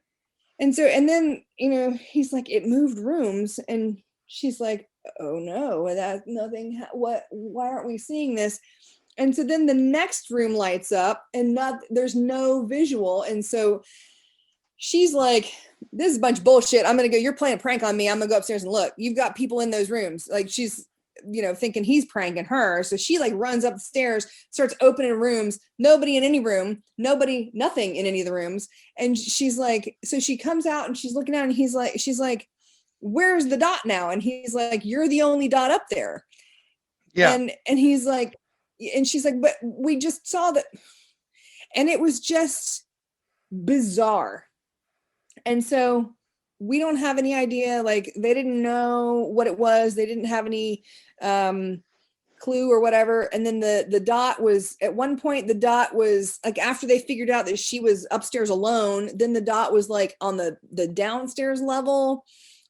And then, you know, he's like, it moved rooms. And she's like, oh no, that's nothing. Why aren't we seeing this? And so then the next room lights up and there's no visual. And so she's like, this is a bunch of bullshit. I'm going to go, you're playing a prank on me. I'm gonna go upstairs and look. You've got people in those rooms. Like, she's, you know, thinking he's pranking her. So she like runs up the stairs, starts opening rooms, nobody in any room, nothing in any of the rooms. And she's like, so she comes out and she's looking out and she's like, where's the dot now? And he's like, you're the only dot up there. Yeah. And he's like, and she's like, but we just saw that. And it was just bizarre. And so we don't have any idea, like they didn't know what it was. They didn't have any clue or whatever. And then the dot was, at one point, the dot was like, after they figured out that she was upstairs alone, then the dot was like on the downstairs level.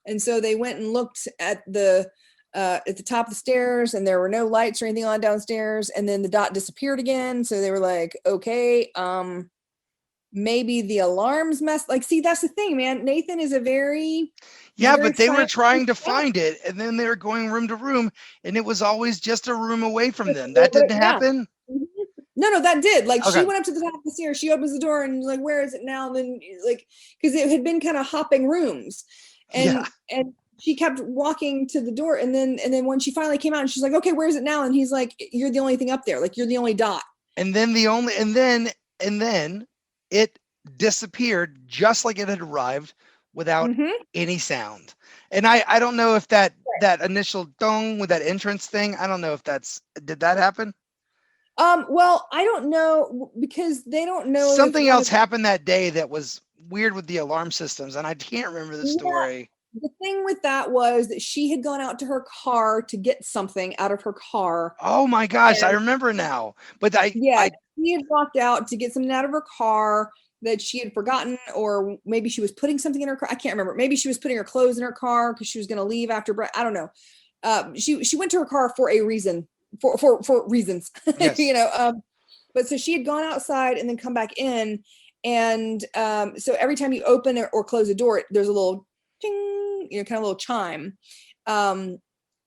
And so they went and looked at the top of the stairs and there were no lights or anything on downstairs. And then the dot disappeared again. So they were like, okay, maybe the alarms messed. Like, see, that's the thing, man. Nathan is a very but they were trying to find it, and then they were going room to room, and it was always just a room away from them. That didn't happen. No, that did. Like, okay. She went up to the top of the stairs. She opens the door and like, where is it now? And then like, because it had been kind of hopping rooms, and she kept walking to the door, and then when she finally came out, and she's like, okay, where is it now? And he's like, you're the only thing up there. Like, you're the only dot. And then it disappeared just like it had arrived without any sound. And I don't know if that initial dong with that entrance thing, I don't know if did that happen? Well, I don't know, because they don't know. Something else happened that day that was weird with the alarm systems, and I can't remember the story. The thing with that was that she had gone out to her car to get something out of her car. Oh my gosh, I remember now. But she had walked out to get something out of her car that she had forgotten, or maybe she was putting something in her car. I can't remember. Maybe she was putting her clothes in her car because she was going to leave after break. I don't know. She went to her car for a reason, for reasons, yes. You know. But so she had gone outside and then come back in, And so every time you open or close a door, there's a little ding, kind of a little chime.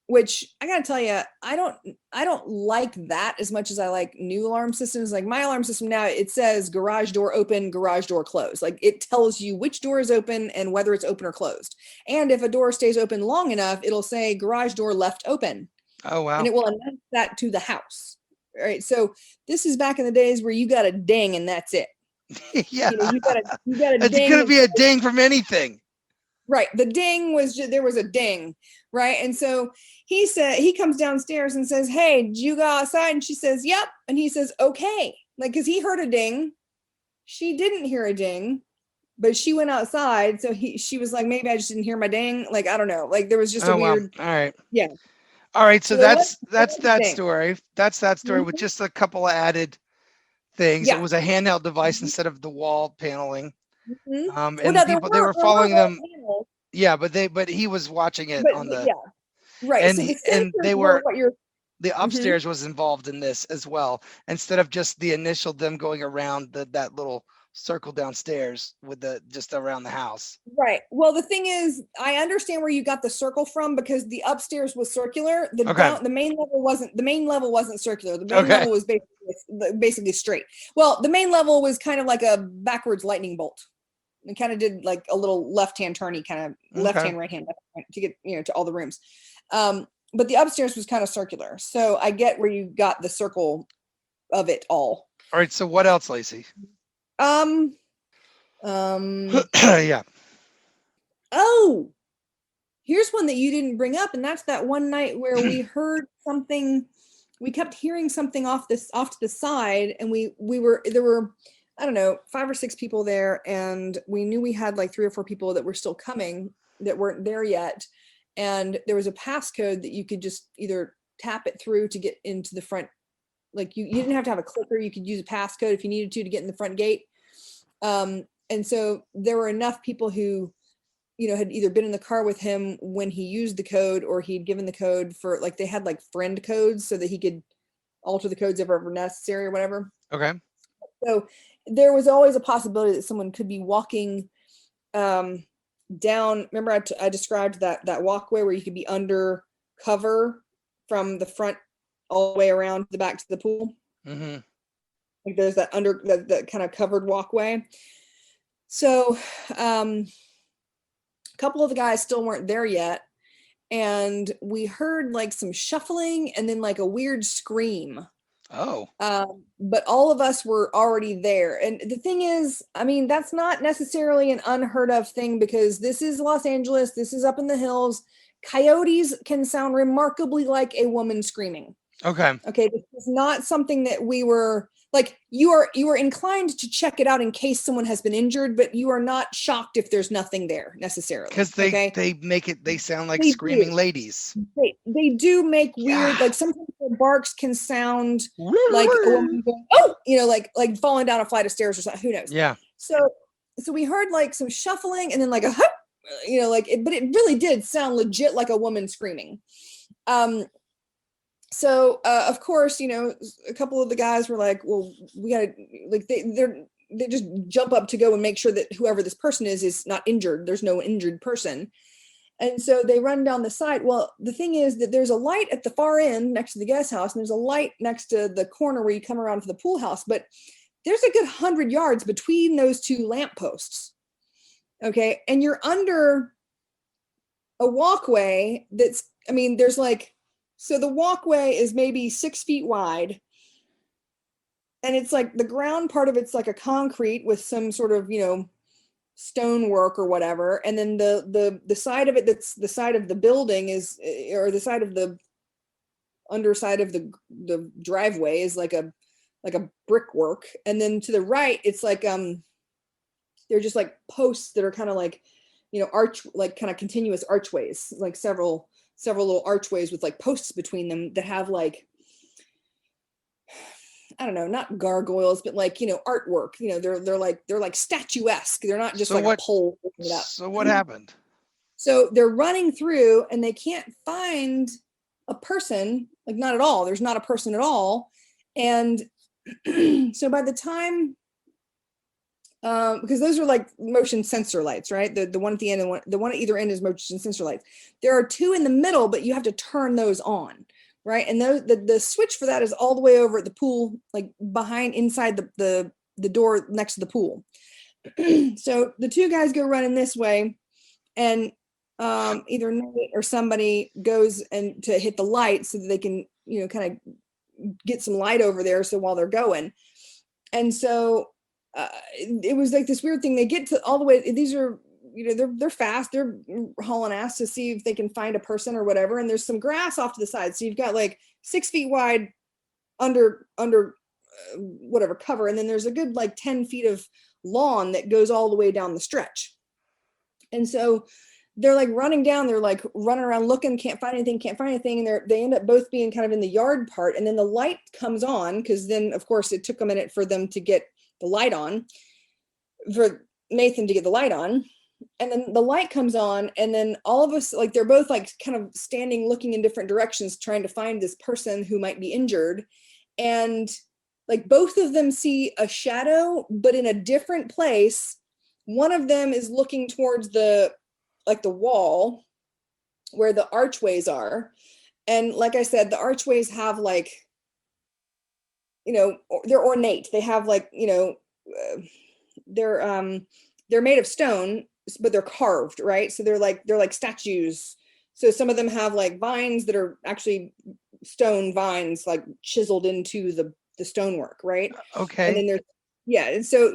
Which I gotta tell you, I don't like that as much as I like new alarm systems. Like my alarm system now, it says garage door open, garage door closed. Like it tells you which door is open and whether it's open or closed. And if a door stays open long enough, it'll say garage door left open. Oh, wow. And it will announce that to the house. Right. So this is back in the days where you got a ding and that's it. Yeah. You got a It's ding. going to be a ding from anything. Right. The ding was just, there was a ding. Right. And so he comes downstairs and says, "Hey, did you go outside?" And she says, "Yep." And he says, "Okay." Like, cause he heard a ding. She didn't hear a ding, but she went outside. So she was like, maybe I just didn't hear my ding. Like, I don't know. Like there was just a weird. Wow. All right. Yeah. All right. So that's that thing. story. That's that story with just a couple of added things. Yeah. It was a handheld device instead of the wall paneling. Well, And no, they were following them. panels, Yeah, but he was watching it on the, yeah. Right. and So the and they were, what you're the upstairs was involved in this as well, instead of just the initial them going around that little circle downstairs with the just around the house. right. Well, the thing is, I understand where you got the circle from because the upstairs was circular. The main level wasn't circular. The main level was basically straight. Well, the main level was kind of like a backwards lightning bolt. It kind of did like a little left-hand turny, kind of left-hand, right-hand to get, to all the rooms. But the upstairs was kind of circular. So I get where you got the circle of it all. All right. So what else, Lacey? Yeah. Oh, here's one that you didn't bring up. And that's that one night where we heard something, we kept hearing something off to the side. And there were, I don't know, 5 or 6 people there. And we knew we had like 3 or 4 people that were still coming that weren't there yet. And there was a passcode that you could just either tap it through to get into the front. Like you didn't have to have a clicker. You could use a passcode if you needed to get in the front gate. And so there were enough people who, had either been in the car with him when he used the code, or he'd given the code for, like, they had like friend codes so that he could alter the codes if ever necessary or whatever. Okay. So there was always a possibility that someone could be walking down. Remember I described that walkway where you could be under cover from the front all the way around the back to the pool. Mm-hmm. Like there's that that kind of covered walkway. So a couple of the guys still weren't there yet. And we heard like some shuffling and then like a weird scream. Oh. But all of us were already there. And the thing is, I mean, that's not necessarily an unheard of thing because this is Los Angeles. This is up in the hills. Coyotes can sound remarkably like a woman screaming. Okay. Okay. This is not something that we were like, you are inclined to check it out in case someone has been injured, but you are not shocked if there's nothing there necessarily. Because they sound like screaming ladies. They do make weird, like sometimes their barks can sound like a woman going, oh, like falling down a flight of stairs or something. Who knows? Yeah. So we heard like some shuffling and then like a hup, but it really did sound legit like a woman screaming. So of course, a couple of the guys were like, well, we gotta, like they just jump up to go and make sure that whoever this person is not injured. There's no injured person. And so they run down the side. Well, the thing is that there's a light at the far end next to the guest house, and there's a light next to the corner where you come around to the pool house, but there's a good 100 yards between those 2 lampposts. Okay. And you're under a walkway there's like, so the walkway is maybe 6 feet wide. And it's like the ground part of it's like a concrete with some sort of, stonework or whatever. And then the side of it that's the side of the building is, or the side of the underside of the driveway is like a brickwork. And then to the right, it's like they're just like posts that are kind of like, arch, like kind of continuous archways, like several little archways with like posts between them that have like, I don't know, not gargoyles, but like, artwork, they're like statuesque. They're not just a pole. So what happened? So they're running through and they can't find a person, like not at all. There's not a person at all. And so by the time Because those are like motion sensor lights, right? The one at the end and the one at either end is motion sensor lights. There are two in the middle, but you have to turn those on, right? And the switch for that is all the way over at the pool, like behind inside the door next to the pool. So the two guys go running this way, and either Nate or somebody goes and to hit the light so that they can, kind of get some light over there. So while they're going, and so it was like this weird thing. They get to all the way. These are, they're fast. They're hauling ass to see if they can find a person or whatever. And there's some grass off to the side. So you've got like 6 feet wide under whatever cover. And then there's a good like 10 feet of lawn that goes all the way down the stretch. And so they're like running down, they're like running around looking, can't find anything. And they end up both being kind of in the yard part. And then the light comes on, because then of course it took a minute for them to get the light on, for Nathan to get the light on. And then the light comes on, and then all of us, like, they're both like kind of standing, looking in different directions, trying to find this person who might be injured. And like both of them see a shadow, but in a different place. One of them is looking towards the wall where the archways are. And like I said, the archways have like, they're ornate. They have like, they're made of stone, but they're carved, right? So they're like statues. So some of them have like vines that are actually stone vines, like chiseled into the stonework, right? Okay. And then there's, yeah. And so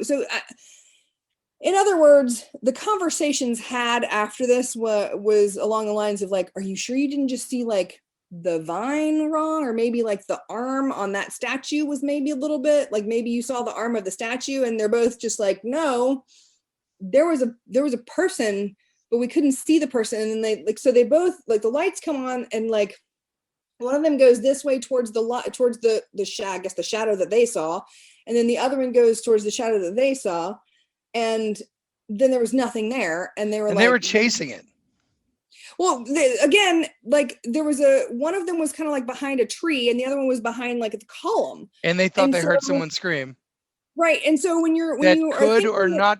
in other words, the conversations had after this was along the lines of like, are you sure you didn't just see like the vine wrong? Or maybe like the arm on that statue was maybe a little bit, like maybe you saw the arm of the statue. And they're both just like, no, there was a person, but we couldn't see the person. And then they both, like, the lights come on, and like one of them goes this way towards the shadow that they saw. And then the other one goes towards the shadow that they saw. And then there was nothing there, and they were chasing it. Well, again, like there was one of them was kind of like behind a tree, and the other one was behind like the column. And they thought they heard someone scream. Right, and so when you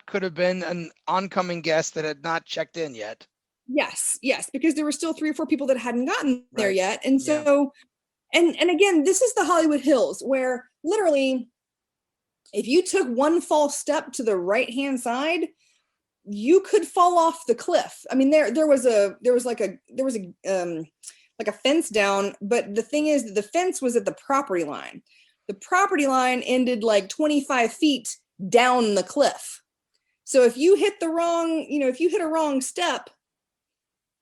could have been an oncoming guest that had not checked in yet. Yes, because there were still 3 or 4 people that hadn't gotten there yet, and so, and again, this is the Hollywood Hills, where literally, if you took one false step to the right-hand side, you could fall off the cliff. I mean, there was a fence down, but the thing is, the fence was at the property line. The property line ended like 25 feet down the cliff. So if you hit if you hit a wrong step,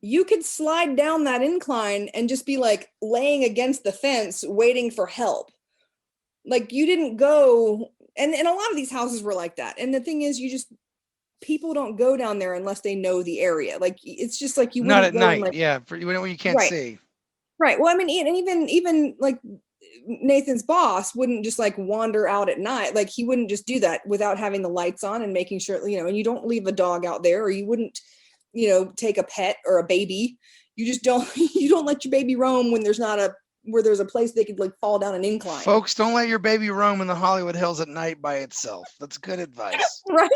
you could slide down that incline and just be like laying against the fence waiting for help. Like, you didn't go, and a lot of these houses were like that. And the thing is, people don't go down there unless they know the area. Like, it's just like you not at night. Like, for when you can't see. Right. Well, I mean, and even like Nathan's boss wouldn't just like wander out at night. Like, he wouldn't just do that without having the lights on and making sure, and you don't leave a dog out there, or you wouldn't, take a pet or a baby. You just don't, you don't let your baby roam when there's a place they could like fall down an incline. Folks, don't let your baby roam in the Hollywood Hills at night by itself. That's good advice. Right.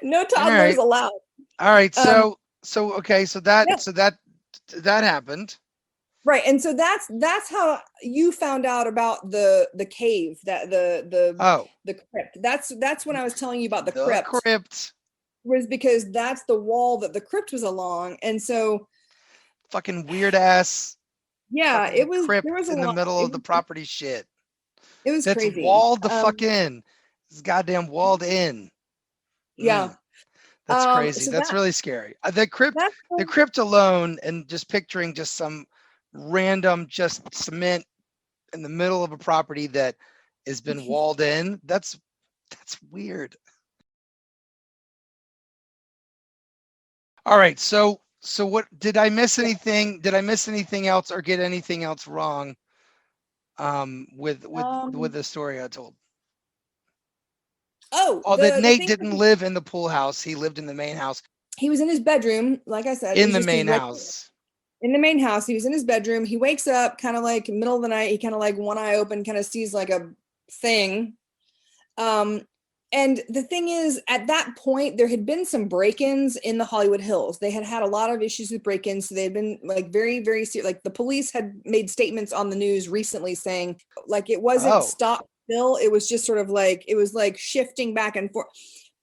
No toddlers allowed. All right. So that happened. Right. And so that's how you found out about the cave, that the crypt. That's when I was telling you about the crypt. Was because that's the wall that the crypt was along. And so fucking weird ass. Yeah, it was crypt in the middle of the property shit. It was that's crazy. Walled the fuck in. It's goddamn walled in. Yeah. That's crazy. So that's really scary. The crypt alone, and just picturing just some random just cement in the middle of a property that has been walled in. That's weird. All right. So what did I miss anything? Did I miss anything else or get anything else wrong with the story I told? That Nate didn't live in the pool house. He lived in the main house. He was in his bedroom, like I said. In the main house. In the main house. He was in his bedroom. He wakes up kind of like middle of the night. He kind of like one eye open, kind of sees like a thing. And the thing is, at that point, there had been some break-ins in the Hollywood Hills. They had had a lot of issues with break-ins. So they had been like very, very serious. Like the police had made statements on the news recently saying like it wasn't stop still. It was just sort of like, it was like shifting back and forth.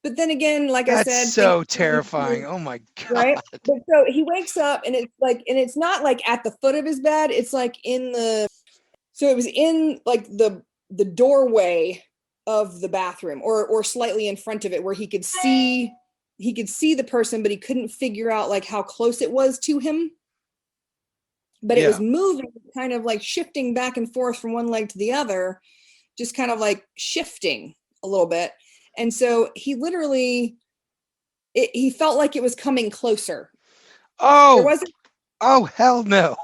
But then again, like I said, That's so terrifying. Oh my God. right. But so he wakes up and it's like, and it's not like at the foot of his bed. It's like so it was in like the doorway of the bathroom or slightly in front of it where he could see the person, but he couldn't figure out like how close it was to him. But it was moving, kind of like shifting back and forth from one leg to the other, just kind of like shifting a little bit. And so he literally, he felt like it was coming closer. Oh, oh, hell no.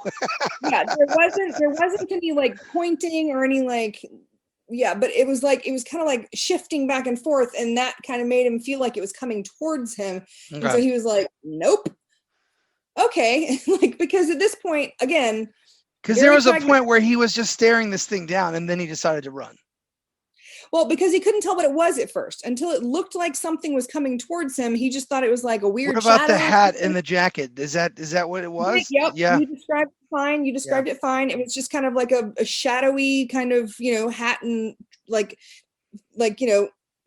Yeah, there wasn't any like pointing or any like, yeah, but it was kind of like shifting back and forth, and that kind of made him feel like it was coming towards him. Okay. And so he was like, nope. Okay. Like, because at this point, again, because there was a point where he was just staring this thing down and then he decided to run. Well, because he couldn't tell what it was at first until it looked like something was coming towards him. He just thought it was like a weird. What about the hat and the jacket? Is that what it was? Yep. Yeah. You described it fine. It fine. It was just kind of like a shadowy kind of, hat and like,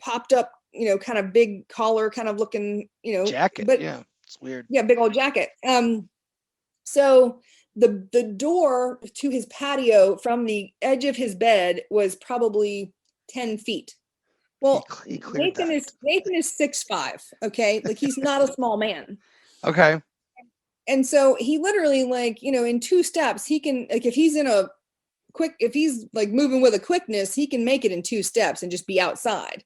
popped up, kind of big collar kind of looking, jacket. But yeah, it's weird. Yeah. Big old jacket. So the door to his patio from the edge of his bed was probably 10 feet. Well, Nathan is 6'5". Okay. Like he's not a small man. Okay. And so he literally like, in 2 steps, he can, like, if he's like moving with a quickness, he can make it in 2 steps and just be outside.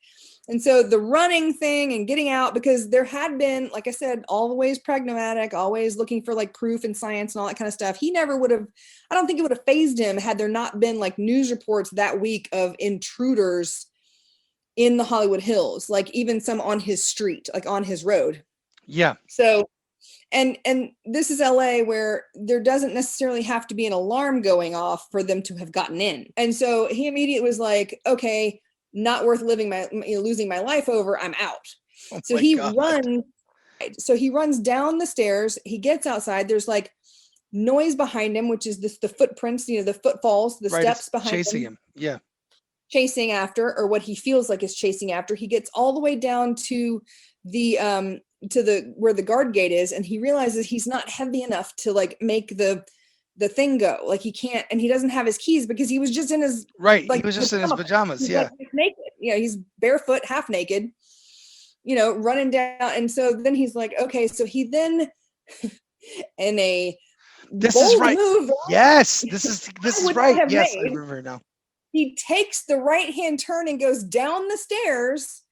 And so the running thing and getting out, because there had been, like I said, always pragmatic, always looking for like proof and science and all that kind of stuff. He never would have, I don't think it would have fazed him had there not been like news reports that week of intruders in the Hollywood Hills, like even some on his street, like on his road. Yeah. So, and this is LA, where there doesn't necessarily have to be an alarm going off for them to have gotten in. And so he immediately was like, okay, not worth losing my life over. I'm out. So he runs down the stairs. He gets outside. There's like noise behind him, which is the footprints, the footfalls, the steps behind chasing him. Yeah. Chasing after, or what he feels like is chasing after. He gets all the way down to the where the guard gate is, and he realizes he's not heavy enough to like make the thing go. Like he can't, and he doesn't have his keys because he was just in his he was just in his pajamas. He's like naked. He's barefoot, half naked, running down. And so then he's like, okay, so he then in a this is right move, yes, this is right. Yes, I remember now. He takes the right hand turn and goes down the stairs,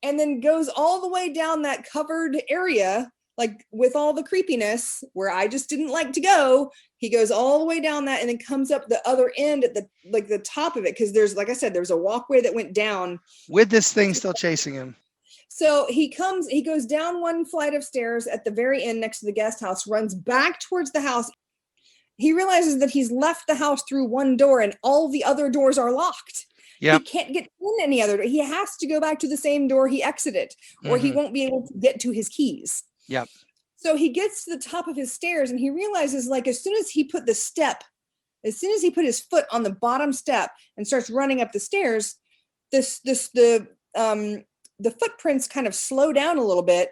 and then goes all the way down that covered area, like with all the creepiness where I just didn't like to go. He goes all the way down that and then comes up the other end at the top of it. Cause there's, like I said, there's a walkway that went down with this thing still chasing him. So he goes down one flight of stairs at the very end next to the guest house, runs back towards the house. He realizes that he's left the house through one door and all the other doors are locked. Yeah. He can't get in any other door. He has to go back to the same door he exited, or he won't be able to get to his keys. Yep. So he gets to the top of his stairs and he realizes, like, as soon as he put his foot on the bottom step and starts running up the stairs, the footprints kind of slow down a little bit,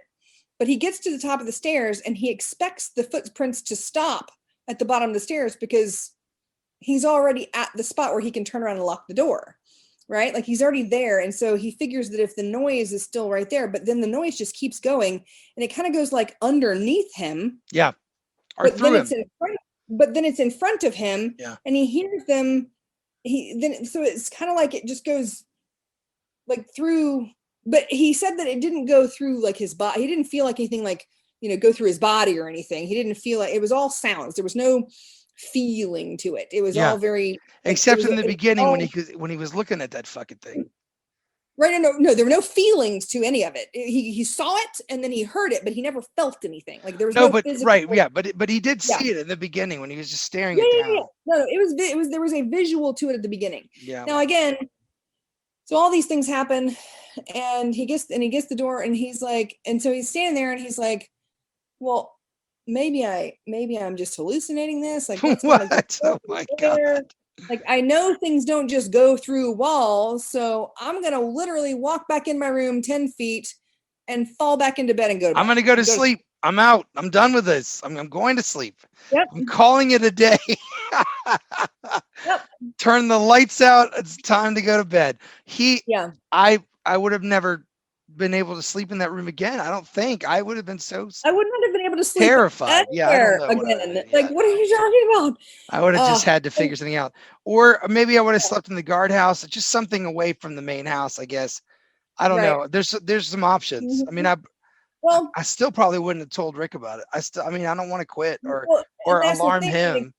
but he gets to the top of the stairs and he expects the footprints to stop at the bottom of the stairs because he's already at the spot where he can turn around and lock the door, right? Like he's already there. And so he figures that if the noise is still right there, but then the noise just keeps going and it kind of goes like underneath him. Yeah. Or through him. But then it's in front of him. Yeah. And he hears them. So it's kind of like it just goes like through, but he said that it didn't go through like his body. He didn't feel like anything like, go through his body or anything. He didn't feel like, it was all sounds. There was no feeling to it. It was all very, except in the beginning when he was looking at that fucking thing. Right. No, there were no feelings to any of it. He saw it and then he heard it, but he never felt anything. Like there was no physical, right. Yeah. But he did see it in the beginning when he was just staring it down. Yeah. No, there was a visual to it at the beginning. Yeah. Now again, so all these things happen and he gets the door, and he's like, and so he's standing there, and he's like, well, maybe I'm just hallucinating this. Like, what's gonna go What? Oh my God. there? Like, I know things don't just go through walls, so I'm gonna literally walk back in my room 10 feet and fall back into bed and go to bed. I'm going to go to sleep. I'm out. I'm done with this. I'm going to sleep. Yep. I'm calling it a day. Yep. Turn the lights out. It's time to go to bed. Yeah. I would have never been able to sleep in that room again. I don't think. I would have been so I would not have been able to sleep terrified. Yeah, I don't know again. Like, what are you talking about? I would have just had to figure something out. Or maybe I would have slept in the guardhouse, just something away from the main house, I guess. I don't know. There's some options. I mean, I still probably wouldn't have told Rick about it. I mean, I don't want to quit or alarm him.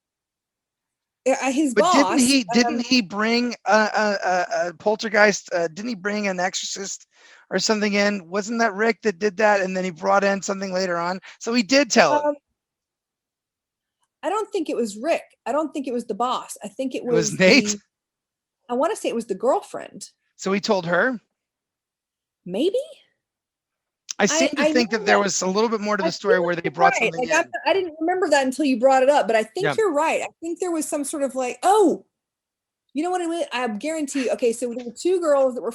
His but boss, didn't he bring a poltergeist? Didn't he bring an exorcist or something in? Wasn't that Rick that did that? And then he brought in something later on. So he did tell him. I don't think it was Rick. I don't think it was the boss. I think it was Nate. I want to say it was the girlfriend. So he told her? Maybe. I seem to think that there was a little bit more to the story where they brought something in. I didn't remember that until you brought it up, but I think you're right. I think there was some sort of like, oh, you know what I mean? I guarantee. Okay, so there were two girls that were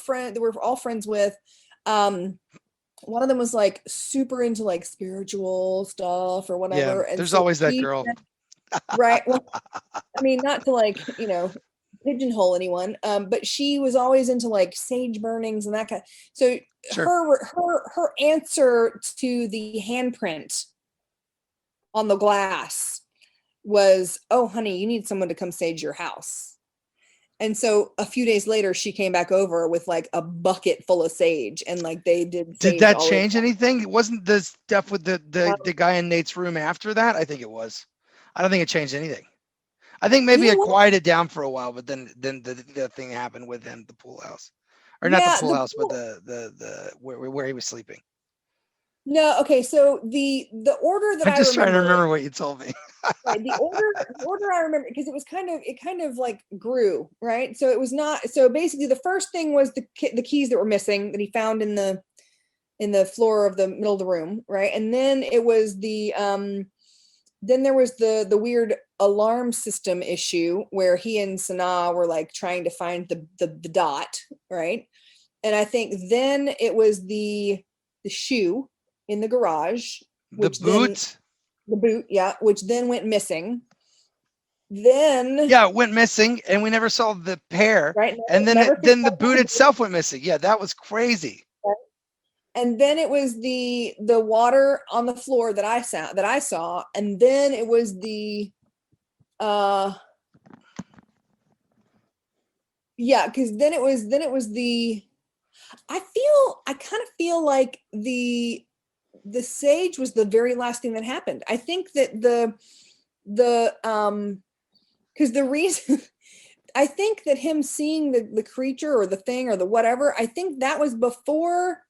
all friends with. One of them was like super into like spiritual stuff or whatever. Yeah, and there's always that girl. Right. Well, I mean, not to like, pigeonhole anyone, but she was always into like sage burnings and that kind of, so her answer to the handprint on the glass was, oh honey, you need someone to come sage your house. And so a few days later she came back over with like a bucket full of sage, and like they did that change anything? It wasn't the stuff with the guy in Nate's room after that? I think it was. I don't think it changed anything. I think maybe it quieted down for a while, but then the thing happened with him, the pool house, or not the pool house, but the where he was sleeping. No, okay. So the order that I'm just trying to remember what you told me. Right, the order I remember, because it kind of like grew, right? So it was not. So basically, the first thing was the keys that were missing that he found in the floor of the middle of the room, right? And then it was then there was the weird alarm system issue where he and Sanaa were like trying to find the dot, right? And I think then it was the shoe in the garage, the boot, yeah, which then went missing. Then it went missing, and we never saw the pair, right? And then the boot itself went missing. Yeah, that was crazy. Right. And then it was the water on the floor that I saw, and then it was the because then it was the I kind of feel like the sage was the very last thing that happened. I think that because the reason I think that him seeing the creature or the thing or the whatever, I think that was before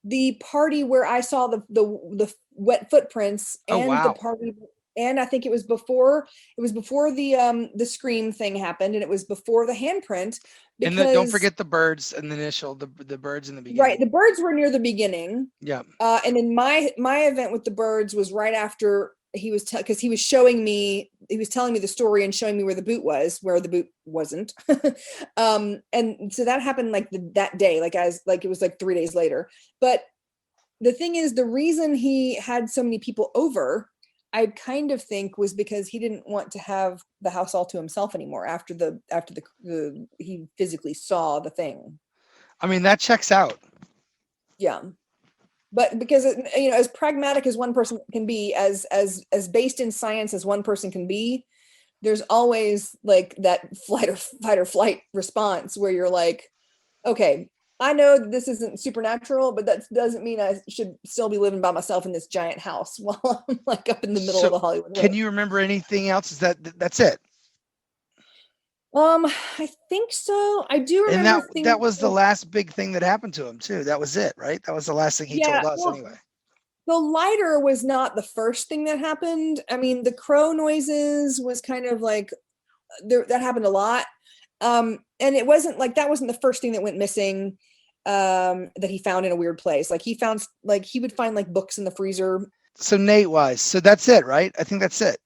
the party where I saw the wet footprints and the party. And I think it was before the scream thing happened, and it was before the handprint. And don't forget the birds and the birds in the beginning. Right, the birds were near the beginning. Yeah. And then my event with the birds was right after he was because he was telling me the story and showing me where the boot was, where the boot wasn't. And so that happened like that day, like it was like 3 days later. But the thing is, the reason he had so many people over, I kind of think, was because he didn't want to have the house all to himself anymore after he physically saw the thing. I mean, that checks out. Yeah. But because, as pragmatic as one person can be, as based in science as one person can be, there's always like that fight or flight response where you're like, okay, I know that this isn't supernatural, but that doesn't mean I should still be living by myself in this giant house while I'm like up in the middle of the Hollywood Hills. Can you remember anything else? That's it? I think so. I do remember. And that was the last big thing that happened to him too. That was it, right? That was the last thing he told us anyway. The lighter was not the first thing that happened. I mean, the crow noises was kind of like that happened a lot. And it wasn't like that wasn't the first thing that went missing. that he found in a weird place. Like he would find like books in the freezer. So Nate wise, so that's it, right? I think that's it.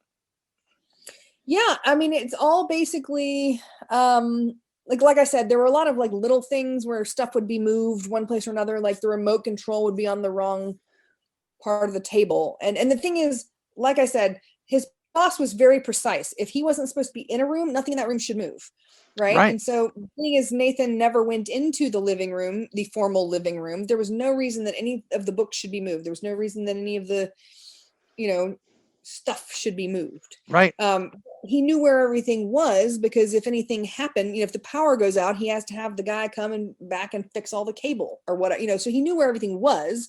Yeah, I mean, it's all basically like I said, there were a lot of like little things where stuff would be moved one place or another, like the remote control would be on the wrong part of the table. And the thing is, like I said, his boss was very precise. If he wasn't supposed to be in a room, nothing in that room should move. Right. Right. And so the thing is, Nathan never went into the living room, the formal living room. There was no reason that any of the books should be moved. There was no reason that any of the, stuff should be moved. Right. He knew where everything was, because if anything happened, if the power goes out, he has to have the guy come and back and fix all the cable or what, so he knew where everything was,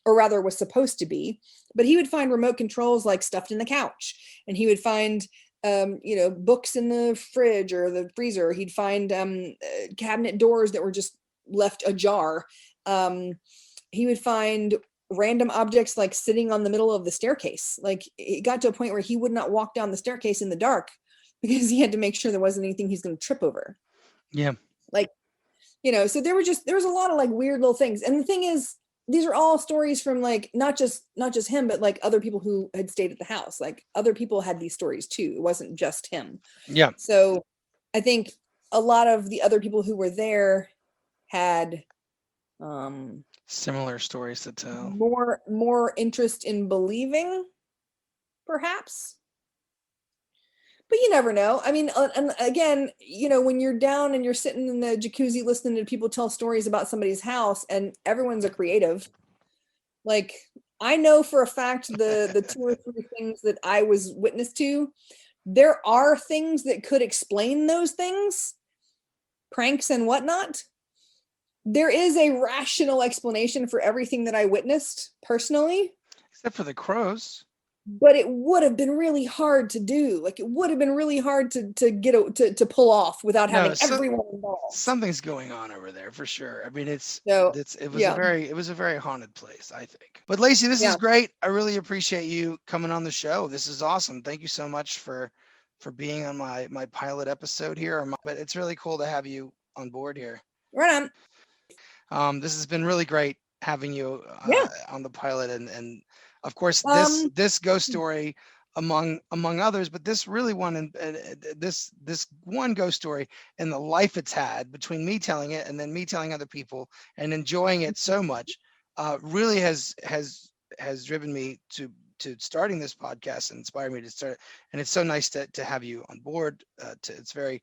or rather was supposed to be. But he would find remote controls like stuffed in the couch, and he would find books in the fridge or the freezer. He'd find cabinet doors that were just left ajar. He would find random objects like sitting on the middle of the staircase. Like it got to a point where he would not walk down the staircase in the dark because he had to make sure there wasn't anything he's going to trip over. Yeah. Like, so there was a lot of like weird little things. And the thing is, these are all stories from like not just him, but like other people who had stayed at the house. Like other people had these stories too. It wasn't just him. Yeah. So I think a lot of the other people who were there had similar stories to tell. More interest in believing, perhaps. But you never know. I mean, and again, when you're down and you're sitting in the jacuzzi listening to people tell stories about somebody's house, and everyone's a creative. Like, I know for a fact the 2 or 3 things that I was witness to, there are things that could explain those things, pranks and whatnot. There is a rational explanation for everything that I witnessed personally. Except for the crows. But it would have been really hard to do. Like it would have been really hard to get to pull off without having everyone involved. Something's going on over there for sure. I mean, it was a very haunted place, I think. But Lacey, this is great. I really appreciate you coming on the show. This is awesome. Thank you so much for being on my pilot episode here. But it's really cool to have you on board here. Right on. This has been really great having you on the pilot, and of course this ghost story among others, but this really one, and this one ghost story and the life it's had between me telling it and then me telling other people and enjoying it so much really has driven me to starting this podcast and inspired me to start it. And it's so nice to have you on board. It's very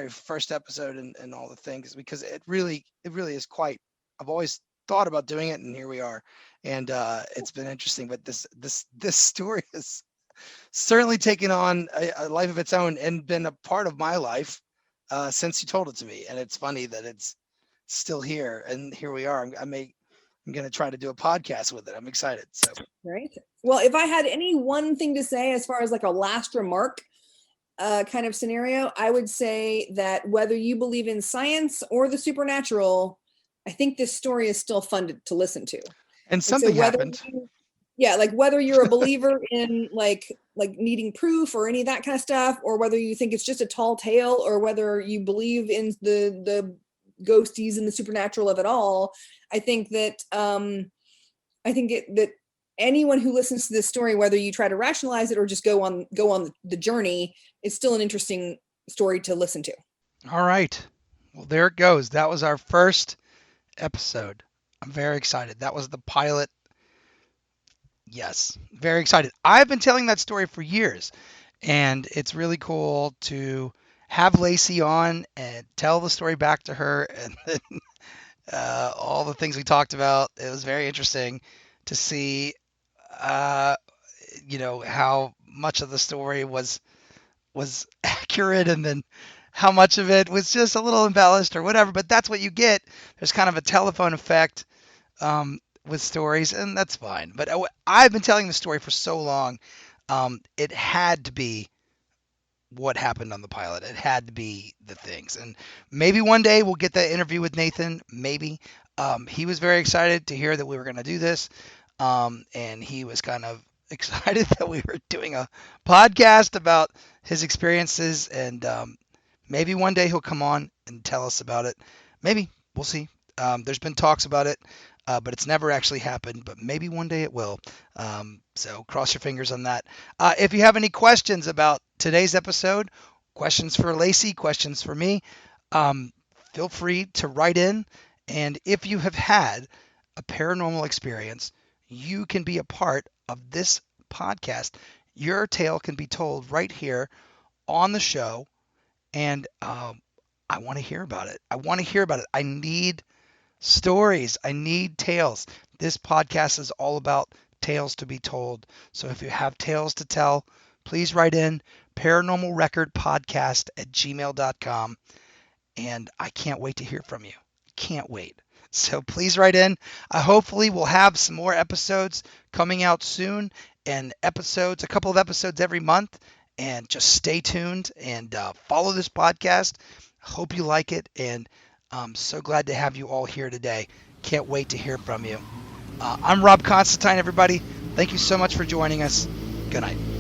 first episode and all the things, because it really is quite, I've always thought about doing it, and here we are. And it's been interesting, but this story has certainly taken on a life of its own and been a part of my life since you told it to me. And it's funny that it's still here, and here we are. I'm going to try to do a podcast with it. I'm excited. So right. Well, if I had any one thing to say as far as like a last remark kind of scenario, I would say that whether you believe in science or the supernatural, I think this story is still fun to listen to. And something happened. Like whether you're a believer in like needing proof or any of that kind of stuff, or whether you think it's just a tall tale, or whether you believe in the ghosties and the supernatural of it all, I think that that anyone who listens to this story, whether you try to rationalize it or just go on the journey, it's still an interesting story to listen to. All right. Well, there it goes. That was our first episode. I'm very excited. That was the pilot. Yes, very excited. I've been telling that story for years, and it's really cool to have Lacey on and tell the story back to her, and then all the things we talked about. It was very interesting to see, how much of the story was accurate, and then how much of it was just a little embellished or whatever. But that's what you get. There's kind of a telephone effect with stories, and that's fine. But I've been telling the story for so long. It had to be what happened on the pilot. It had to be the things. And maybe one day we'll get that interview with Nathan. Maybe. He was very excited to hear that we were going to do this. And he was kind of excited that we were doing a podcast about his experiences. And maybe one day he'll come on and tell us about it. Maybe. We'll see. There's been talks about it, but it's never actually happened. But maybe one day it will. So cross your fingers on that. If you have any questions about today's episode, questions for Lacey, questions for me, um, feel free to write in. And if you have had a paranormal experience, you can be a part of this podcast. Your tale can be told right here on the show, and I want to hear about it. I want to hear about it. I need stories. I need tales. This podcast is all about tales to be told. So if you have tales to tell, please write in paranormalrecordpodcast@gmail.com. And I can't wait to hear from you. Can't wait. So please write in. Hopefully we'll have some more episodes coming out soon, and a couple of episodes every month. And just stay tuned and follow this podcast. Hope you like it, and I'm so glad to have you all here today. Can't wait to hear from you. I'm Rob Constantine, everybody. Thank you so much for joining us. Good night.